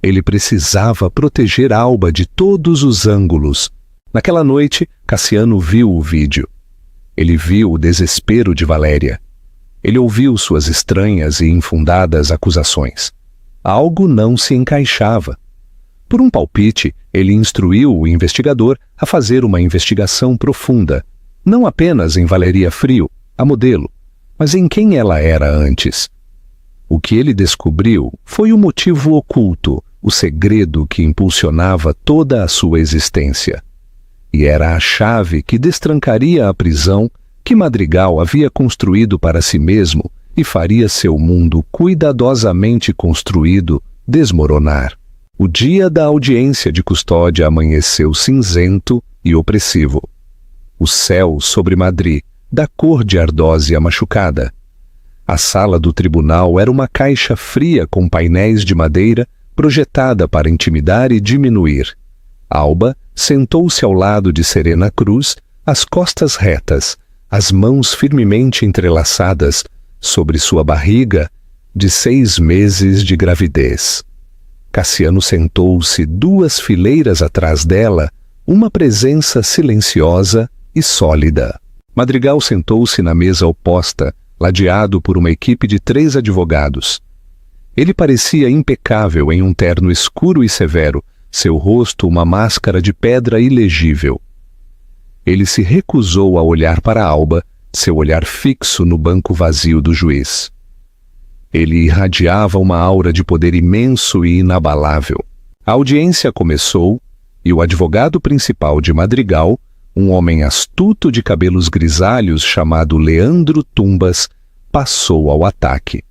Ele precisava proteger Alba de todos os ângulos. Naquela noite, Cassiano viu o vídeo. Ele viu o desespero de Valéria. Ele ouviu suas estranhas e infundadas acusações. Algo não se encaixava. Por um palpite, ele instruiu o investigador a fazer uma investigação profunda, não apenas em Valeria Frio, a modelo, mas em quem ela era antes. O que ele descobriu foi o motivo oculto, o segredo que impulsionava toda a sua existência. E era a chave que destrancaria a prisão que Madrigal havia construído para si mesmo e faria seu mundo cuidadosamente construído desmoronar. O dia da audiência de custódia amanheceu cinzento e opressivo. O céu sobre Madrid, da cor de ardósia machucada. A sala do tribunal era uma caixa fria com painéis de madeira projetada para intimidar e diminuir. Alba sentou-se ao lado de Serena Cruz, as costas retas, as mãos firmemente entrelaçadas sobre sua barriga de 6 meses de gravidez. Cassiano sentou-se 2 fileiras atrás dela, uma presença silenciosa e sólida. Madrigal sentou-se na mesa oposta, ladeado por uma equipe de 3 advogados. Ele parecia impecável em um terno escuro e severo, seu rosto uma máscara de pedra ilegível. Ele se recusou a olhar para Alba, seu olhar fixo no banco vazio do juiz. Ele irradiava uma aura de poder imenso e inabalável. A audiência começou e o advogado principal de Madrigal, um homem astuto de cabelos grisalhos chamado Leandro Tumbas, passou ao ataque.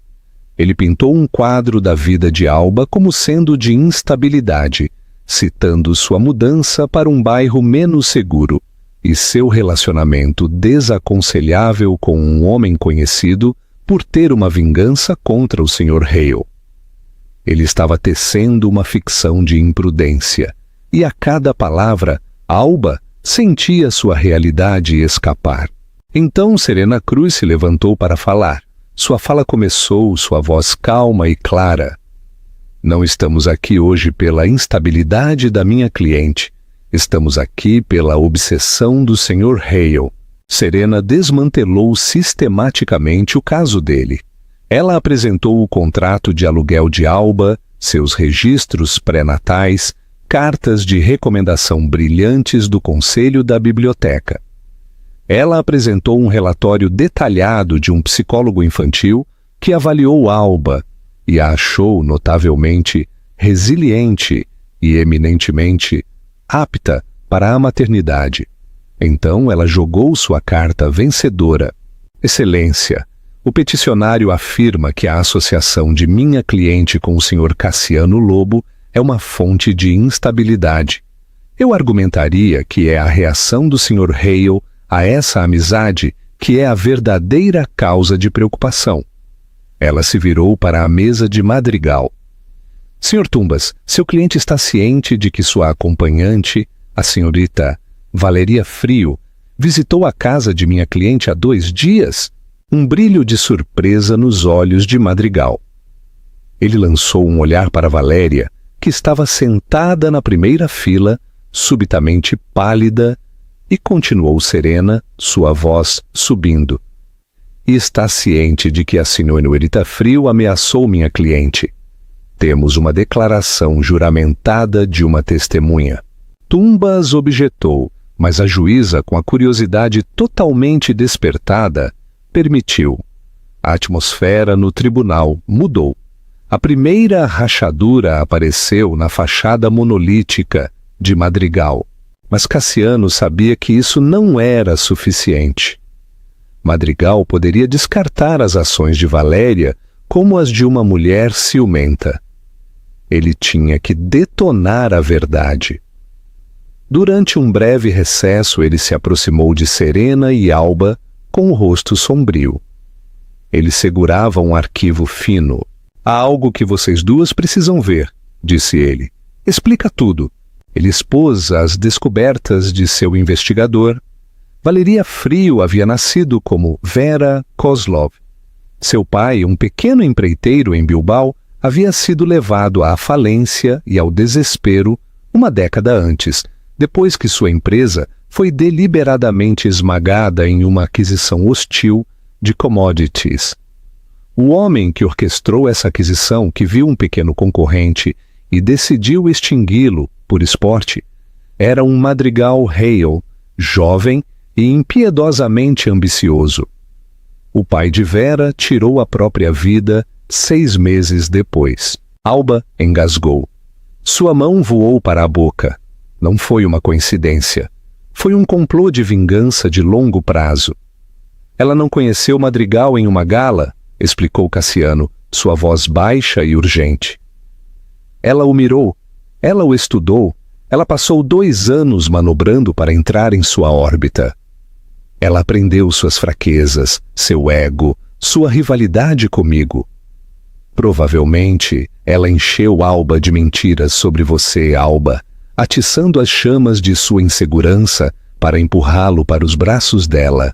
Ele pintou um quadro da vida de Alba como sendo de instabilidade, citando sua mudança para um bairro menos seguro e seu relacionamento desaconselhável com um homem conhecido por ter uma vingança contra o Sr. Hale. Ele estava tecendo uma ficção de imprudência, e a cada palavra, Alba sentia sua realidade escapar. Então Serena Cruz se levantou para falar. Sua fala começou, sua voz calma e clara. Não estamos aqui hoje pela instabilidade da minha cliente. Estamos aqui pela obsessão do Sr. Hale. Serena desmantelou sistematicamente o caso dele. Ela apresentou o contrato de aluguel de Alba, seus registros pré-natais, cartas de recomendação brilhantes do Conselho da Biblioteca. Ela apresentou um relatório detalhado de um psicólogo infantil que avaliou Alba e a achou notavelmente resiliente e eminentemente apta para a maternidade. Então ela jogou sua carta vencedora. Excelência, o peticionário afirma que a associação de minha cliente com o Sr. Cassiano Lobo é uma fonte de instabilidade. Eu argumentaria que é a reação do Sr. Hale a essa amizade que é a verdadeira causa de preocupação. Ela se virou para a mesa de Madrigal. Sr. Tumbas, seu cliente está ciente de que sua acompanhante, a senhorita Valeria Frio, visitou a casa de minha cliente há 2 dias? Um brilho de surpresa nos olhos de Madrigal. Ele lançou um olhar para Valéria, que estava sentada na primeira fila, subitamente pálida, e continuou serena, sua voz subindo. E está ciente de que a senhorita Frio ameaçou minha cliente. Temos uma declaração juramentada de uma testemunha. Tumbas objetou, mas a juíza, com a curiosidade totalmente despertada, permitiu. A atmosfera no tribunal mudou. A primeira rachadura apareceu na fachada monolítica de Madrigal. Mas Cassiano sabia que isso não era suficiente. Madrigal poderia descartar as ações de Valéria como as de uma mulher ciumenta. Ele tinha que detonar a verdade. Durante um breve recesso, ele se aproximou de Serena e Alba, com o rosto sombrio. Ele segurava um arquivo fino. Há algo que vocês duas precisam ver, disse ele. Explica tudo. Ele expôs as descobertas de seu investigador. Valeria Frio havia nascido como Vera Kozlov. Seu pai, um pequeno empreiteiro em Bilbao, havia sido levado à falência e ao desespero uma década antes, depois que sua empresa foi deliberadamente esmagada em uma aquisição hostil de commodities. O homem que orquestrou essa aquisição, que viu um pequeno concorrente e decidiu extingui-lo por esporte, era um Madrigal Hale, jovem e impiedosamente ambicioso. O pai de Vera tirou a própria vida 6 meses depois. Alba engasgou. Sua mão voou para a boca. Não foi uma coincidência. Foi um complô de vingança de longo prazo. Ela não conheceu Madrigal em uma gala, explicou Cassiano, sua voz baixa e urgente. Ela o mirou, ela o estudou, ela passou 2 anos manobrando para entrar em sua órbita. Ela aprendeu suas fraquezas, seu ego, sua rivalidade comigo. Provavelmente, ela encheu Alba de mentiras sobre você, Alba, atiçando as chamas de sua insegurança para empurrá-lo para os braços dela.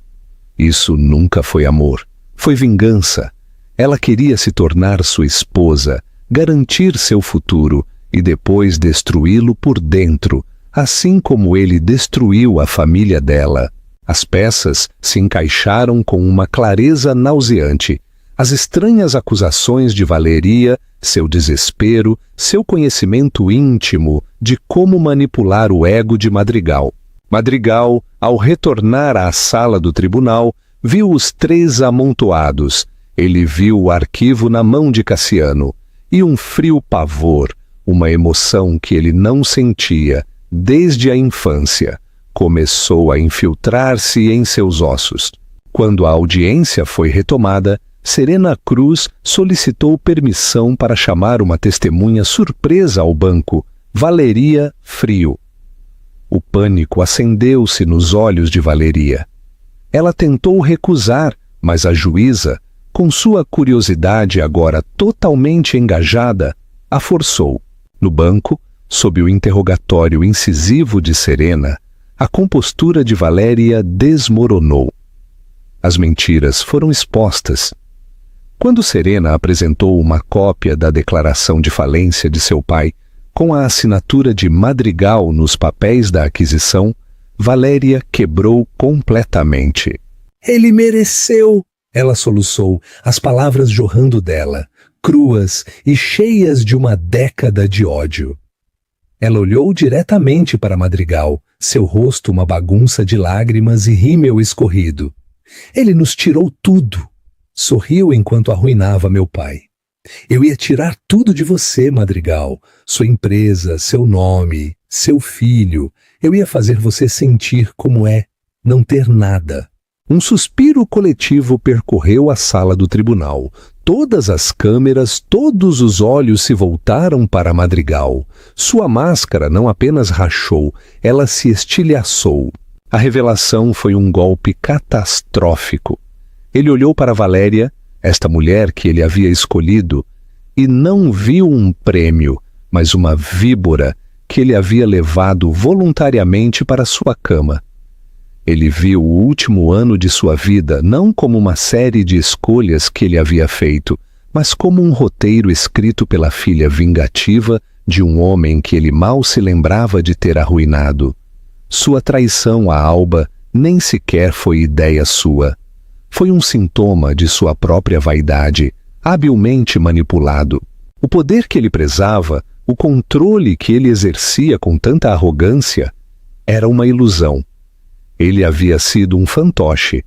Isso nunca foi amor, foi vingança. Ela queria se tornar sua esposa, garantir seu futuro e depois destruí-lo por dentro, assim como ele destruiu a família dela. As peças se encaixaram com uma clareza nauseante. As estranhas acusações de Valeria, seu desespero, seu conhecimento íntimo de como manipular o ego de Madrigal. Madrigal, ao retornar à sala do tribunal, viu os 3 amontoados. Ele viu o arquivo na mão de Cassiano. E um frio pavor, uma emoção que ele não sentia desde a infância, começou a infiltrar-se em seus ossos. Quando a audiência foi retomada, Serena Cruz solicitou permissão para chamar uma testemunha surpresa ao banco, Valeria Frio. O pânico acendeu-se nos olhos de Valeria. Ela tentou recusar, mas a juíza, com sua curiosidade agora totalmente engajada, a forçou. No banco, sob o interrogatório incisivo de Serena, a compostura de Valéria desmoronou. As mentiras foram expostas. Quando Serena apresentou uma cópia da declaração de falência de seu pai, com a assinatura de Madrigal nos papéis da aquisição, Valéria quebrou completamente. Ele mereceu! Ela soluçou, as palavras jorrando dela, cruas e cheias de uma década de ódio. Ela olhou diretamente para Madrigal, seu rosto uma bagunça de lágrimas e rímel escorrido. Ele nos tirou tudo. Sorriu enquanto arruinava meu pai. Eu ia tirar tudo de você, Madrigal. Sua empresa, seu nome, seu filho. Eu ia fazer você sentir como é não ter nada. Um suspiro coletivo percorreu a sala do tribunal. Todas as câmeras, todos os olhos se voltaram para Madrigal. Sua máscara não apenas rachou, ela se estilhaçou. A revelação foi um golpe catastrófico. Ele olhou para Valéria, esta mulher que ele havia escolhido, e não viu um prêmio, mas uma víbora que ele havia levado voluntariamente para sua cama. Ele viu o último ano de sua vida não como uma série de escolhas que ele havia feito, mas como um roteiro escrito pela filha vingativa de um homem que ele mal se lembrava de ter arruinado. Sua traição a Alba nem sequer foi ideia sua. Foi um sintoma de sua própria vaidade, habilmente manipulado. O poder que ele prezava, o controle que ele exercia com tanta arrogância, era uma ilusão. Ele havia sido um fantoche.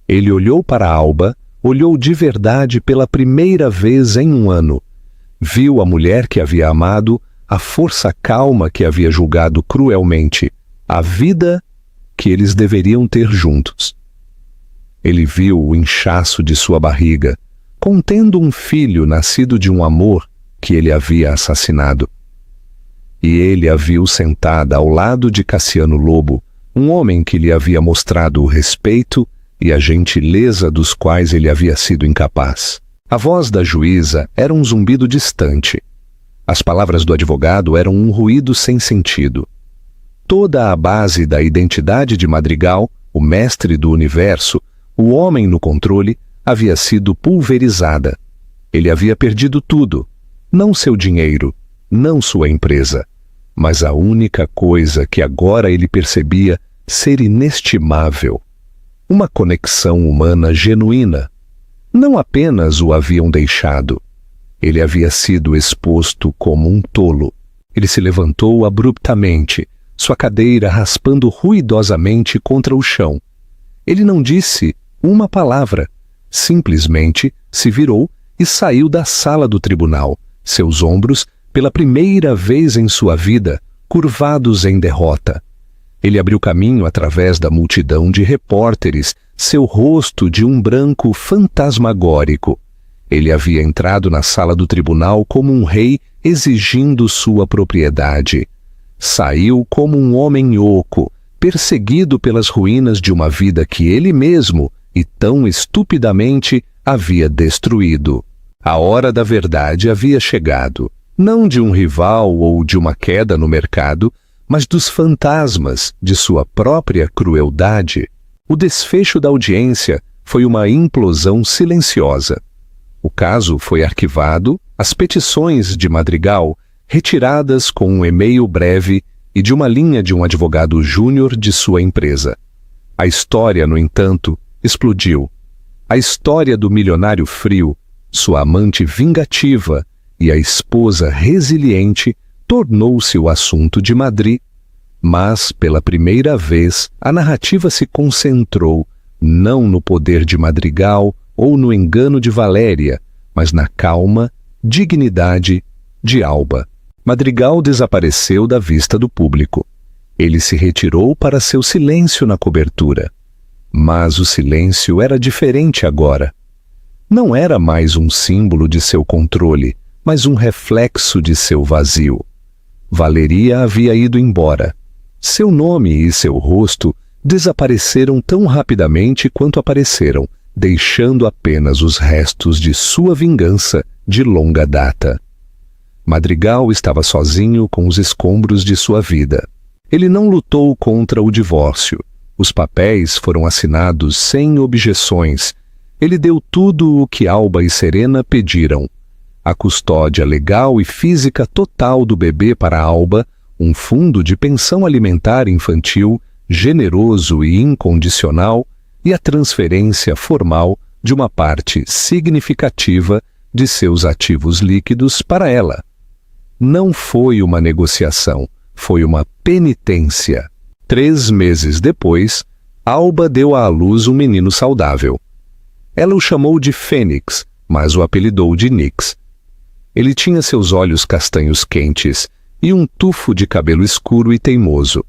Ele olhou para Alba, olhou de verdade pela primeira vez em um ano. Viu a mulher que havia amado, a força calma que havia julgado cruelmente, a vida que eles deveriam ter juntos. Ele viu o inchaço de sua barriga, contendo um filho nascido de um amor que ele havia assassinado. E ele a viu sentada ao lado de Cassiano Lobo, um homem que lhe havia mostrado o respeito, e a gentileza dos quais ele havia sido incapaz. A voz da juíza era um zumbido distante. As palavras do advogado eram um ruído sem sentido. Toda a base da identidade de Madrigal, o mestre do universo, o homem no controle, havia sido pulverizada. Ele havia perdido tudo, não seu dinheiro, não sua empresa, mas a única coisa que agora ele percebia ser inestimável: uma conexão humana genuína. Não apenas o haviam deixado, ele havia sido exposto como um tolo. Ele se levantou abruptamente, sua cadeira raspando ruidosamente contra o chão. Ele não disse uma palavra, simplesmente se virou e saiu da sala do tribunal, seus ombros, pela primeira vez em sua vida, curvados em derrota. Ele abriu caminho através da multidão de repórteres, seu rosto de um branco fantasmagórico. Ele havia entrado na sala do tribunal como um rei exigindo sua propriedade. Saiu como um homem oco, perseguido pelas ruínas de uma vida que ele mesmo, e tão estupidamente, havia destruído. A hora da verdade havia chegado, não de um rival ou de uma queda no mercado, mas dos fantasmas de sua própria crueldade. O desfecho da audiência foi uma implosão silenciosa. O caso foi arquivado, as petições de Madrigal retiradas com um e-mail breve e de uma linha de um advogado júnior de sua empresa. A história, no entanto, explodiu. A história do milionário frio, sua amante vingativa e a esposa resiliente tornou-se o assunto de Madrid. Mas, pela primeira vez, a narrativa se concentrou não no poder de Madrigal ou no engano de Valéria, mas na calma, dignidade de Alba. Madrigal desapareceu da vista do público. Ele se retirou para seu silêncio na cobertura. Mas o silêncio era diferente agora. Não era mais um símbolo de seu controle, mas um reflexo de seu vazio. Valeria havia ido embora. Seu nome e seu rosto desapareceram tão rapidamente quanto apareceram, deixando apenas os restos de sua vingança de longa data. Madrigal estava sozinho com os escombros de sua vida. Ele não lutou contra o divórcio. Os papéis foram assinados sem objeções. Ele deu tudo o que Alba e Serena pediram. A custódia legal e física total do bebê para Alba, um fundo de pensão alimentar infantil, generoso e incondicional, e a transferência formal de uma parte significativa de seus ativos líquidos para ela. Não foi uma negociação, foi uma penitência. 3 meses depois, Alba deu à luz um menino saudável. Ela o chamou de Fênix, mas o apelidou de Nix. Ele tinha seus olhos castanhos quentes e um tufo de cabelo escuro e teimoso.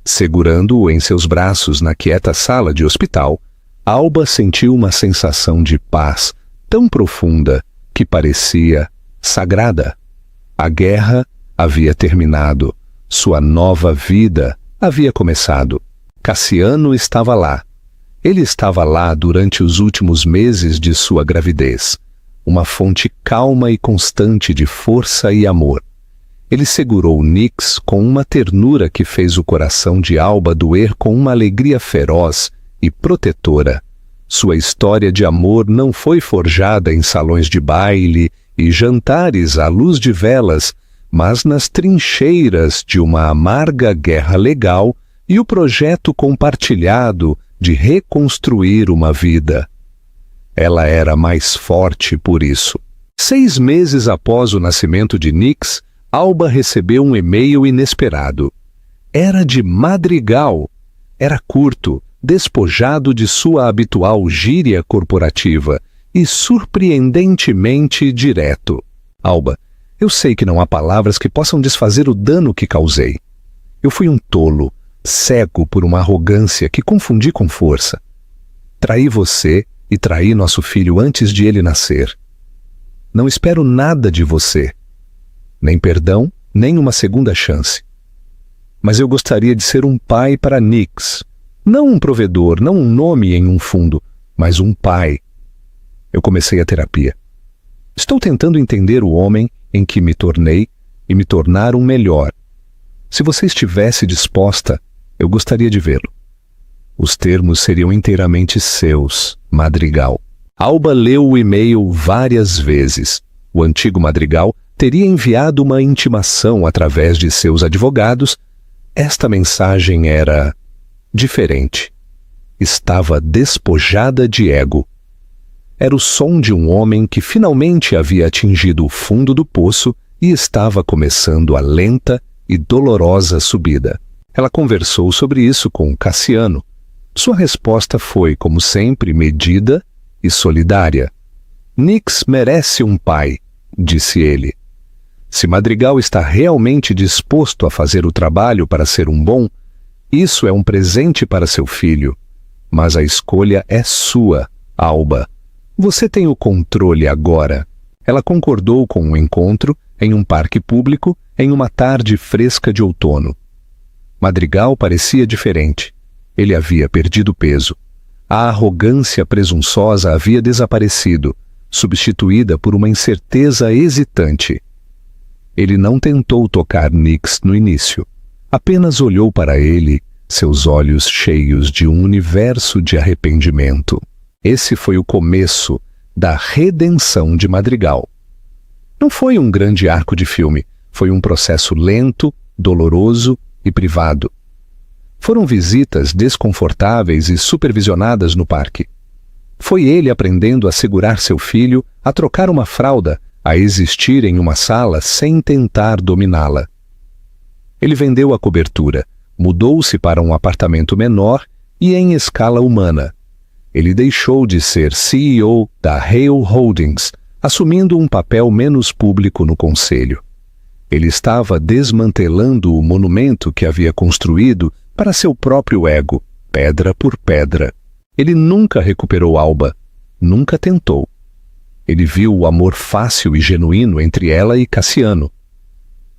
Segurando-o em seus braços na quieta sala de hospital, Alba sentiu uma sensação de paz tão profunda que parecia sagrada. A guerra havia terminado, sua nova vida havia começado. Cassiano estava lá. Ele estava lá durante os últimos meses de sua gravidez, uma fonte calma e constante de força e amor. Ele segurou Nix com uma ternura que fez o coração de Alba doer com uma alegria feroz e protetora. Sua história de amor não foi forjada em salões de baile e jantares à luz de velas, mas nas trincheiras de uma amarga guerra legal e o projeto compartilhado de reconstruir uma vida. Ela era mais forte por isso. 6 meses após o nascimento de Nix, Alba recebeu um e-mail inesperado. Era de Madrigal. Era curto, despojado de sua habitual gíria corporativa e surpreendentemente direto. Alba, eu sei que não há palavras que possam desfazer o dano que causei. Eu fui um tolo, cego por uma arrogância que confundi com força. Traí você e traí nosso filho antes de ele nascer. Não espero nada de você, nem perdão, nem uma segunda chance. Mas eu gostaria de ser um pai para Nix, Não um provedor, não um nome em um fundo, mas um pai. Eu comecei a terapia. Estou tentando entender o homem em que me tornei e me tornar um melhor. Se você estivesse disposta, eu gostaria de vê-lo. Os termos seriam inteiramente seus, Madrigal. Alba leu o e-mail várias vezes. O antigo Madrigal teria enviado uma intimação através de seus advogados. Esta mensagem era diferente. Estava despojada de ego. Era o som de um homem que finalmente havia atingido o fundo do poço e estava começando a lenta e dolorosa subida. Ela conversou sobre isso com Cassiano. Sua resposta foi, como sempre, medida e solidária. Nix merece um pai, disse ele. Se Madrigal está realmente disposto a fazer o trabalho para ser um bom, isso é um presente para seu filho. Mas a escolha é sua, Alba. Você tem o controle agora. Ela concordou com um encontro em um parque público em uma tarde fresca de outono. Madrigal parecia diferente. Ele havia perdido peso. A arrogância presunçosa havia desaparecido, substituída por uma incerteza hesitante. Ele não tentou tocar Nix no início. Apenas olhou para ele, seus olhos cheios de um universo de arrependimento. Esse foi o começo da redenção de Madrigal. Não foi um grande arco de filme, foi um processo lento, doloroso e privado. Foram visitas desconfortáveis e supervisionadas no parque. Foi ele aprendendo a segurar seu filho, a trocar uma fralda, a existir em uma sala sem tentar dominá-la. Ele vendeu a cobertura, mudou-se para um apartamento menor e em escala humana. Ele deixou de ser CEO da Hale Holdings, assumindo um papel menos público no conselho. Ele estava desmantelando o monumento que havia construído para seu próprio ego, pedra por pedra. Ele nunca recuperou Alba, nunca tentou. Ele viu o amor fácil e genuíno entre ela e Cassiano.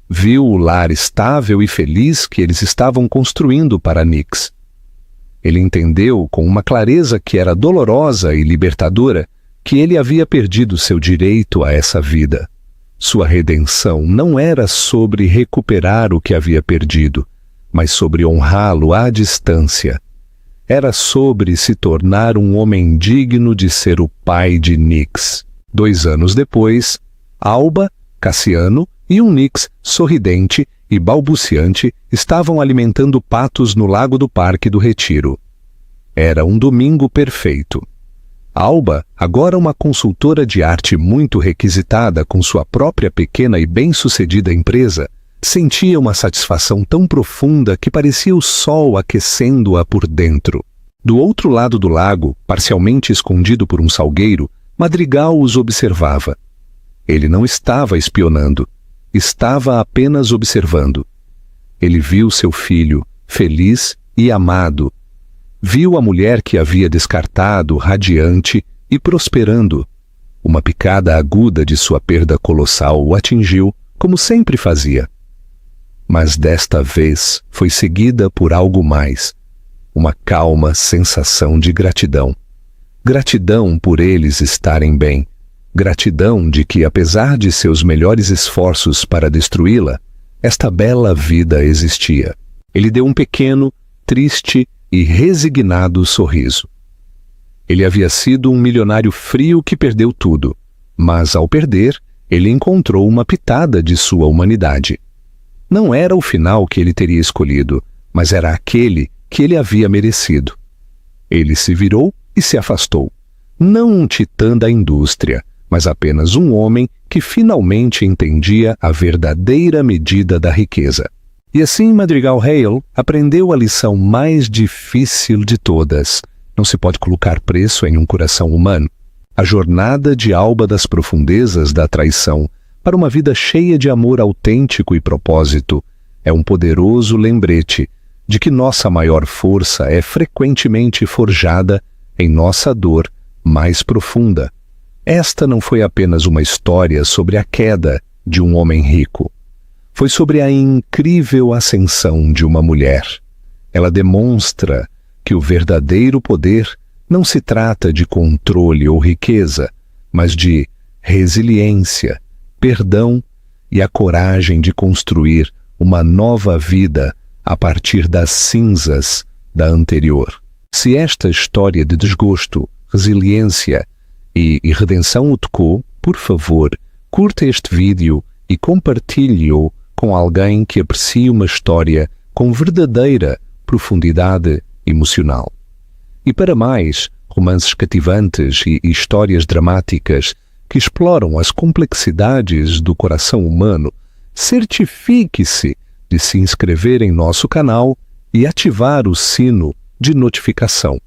Viu o lar estável e feliz que eles estavam construindo para Nix. Ele entendeu com uma clareza que era dolorosa e libertadora que ele havia perdido seu direito a essa vida. Sua redenção não era sobre recuperar o que havia perdido, mas sobre honrá-lo à distância. Era sobre se tornar um homem digno de ser o pai de Nix. 2 anos depois, Alba, Cassiano e um Nix sorridente e balbuciante estavam alimentando patos no lago do Parque do Retiro. Era um domingo perfeito. Alba, agora uma consultora de arte muito requisitada com sua própria pequena e bem-sucedida empresa, sentia uma satisfação tão profunda que parecia o sol aquecendo-a por dentro. Do outro lado do lago, parcialmente escondido por um salgueiro, Madrigal os observava. Ele não estava espionando. Estava apenas observando. Ele viu seu filho, feliz e amado. Viu a mulher que havia descartado, radiante e prosperando. Uma picada aguda de sua perda colossal o atingiu, como sempre fazia. Mas desta vez foi seguida por algo mais. Uma calma sensação de gratidão. Gratidão por eles estarem bem. Gratidão de que, apesar de seus melhores esforços para destruí-la, esta bela vida existia. Ele deu um pequeno, triste e resignado sorriso. Ele havia sido um milionário frio que perdeu tudo, mas ao perder, ele encontrou uma pitada de sua humanidade. Não era o final que ele teria escolhido, mas era aquele que ele havia merecido. Ele se virou e se afastou. Não um titã da indústria, mas apenas um homem que finalmente entendia a verdadeira medida da riqueza. E assim Madrigal Hale aprendeu a lição mais difícil de todas. Não se pode colocar preço em um coração humano. A jornada de Alba das profundezas da traição para uma vida cheia de amor autêntico e propósito é um poderoso lembrete de que nossa maior força é frequentemente forjada em nossa dor mais profunda. Esta não foi apenas uma história sobre a queda de um homem rico. Foi sobre a incrível ascensão de uma mulher. Ela demonstra que o verdadeiro poder não se trata de controle ou riqueza, mas de resiliência, perdão e a coragem de construir uma nova vida a partir das cinzas da anterior. Se esta história de desgosto, resiliência e redenção o tocou, por favor, curta este vídeo e compartilhe-o com alguém que aprecie uma história com verdadeira profundidade emocional. E para mais romances cativantes e histórias dramáticas que exploram as complexidades do coração humano, certifique-se de se inscrever em nosso canal e ativar o sino de notificação.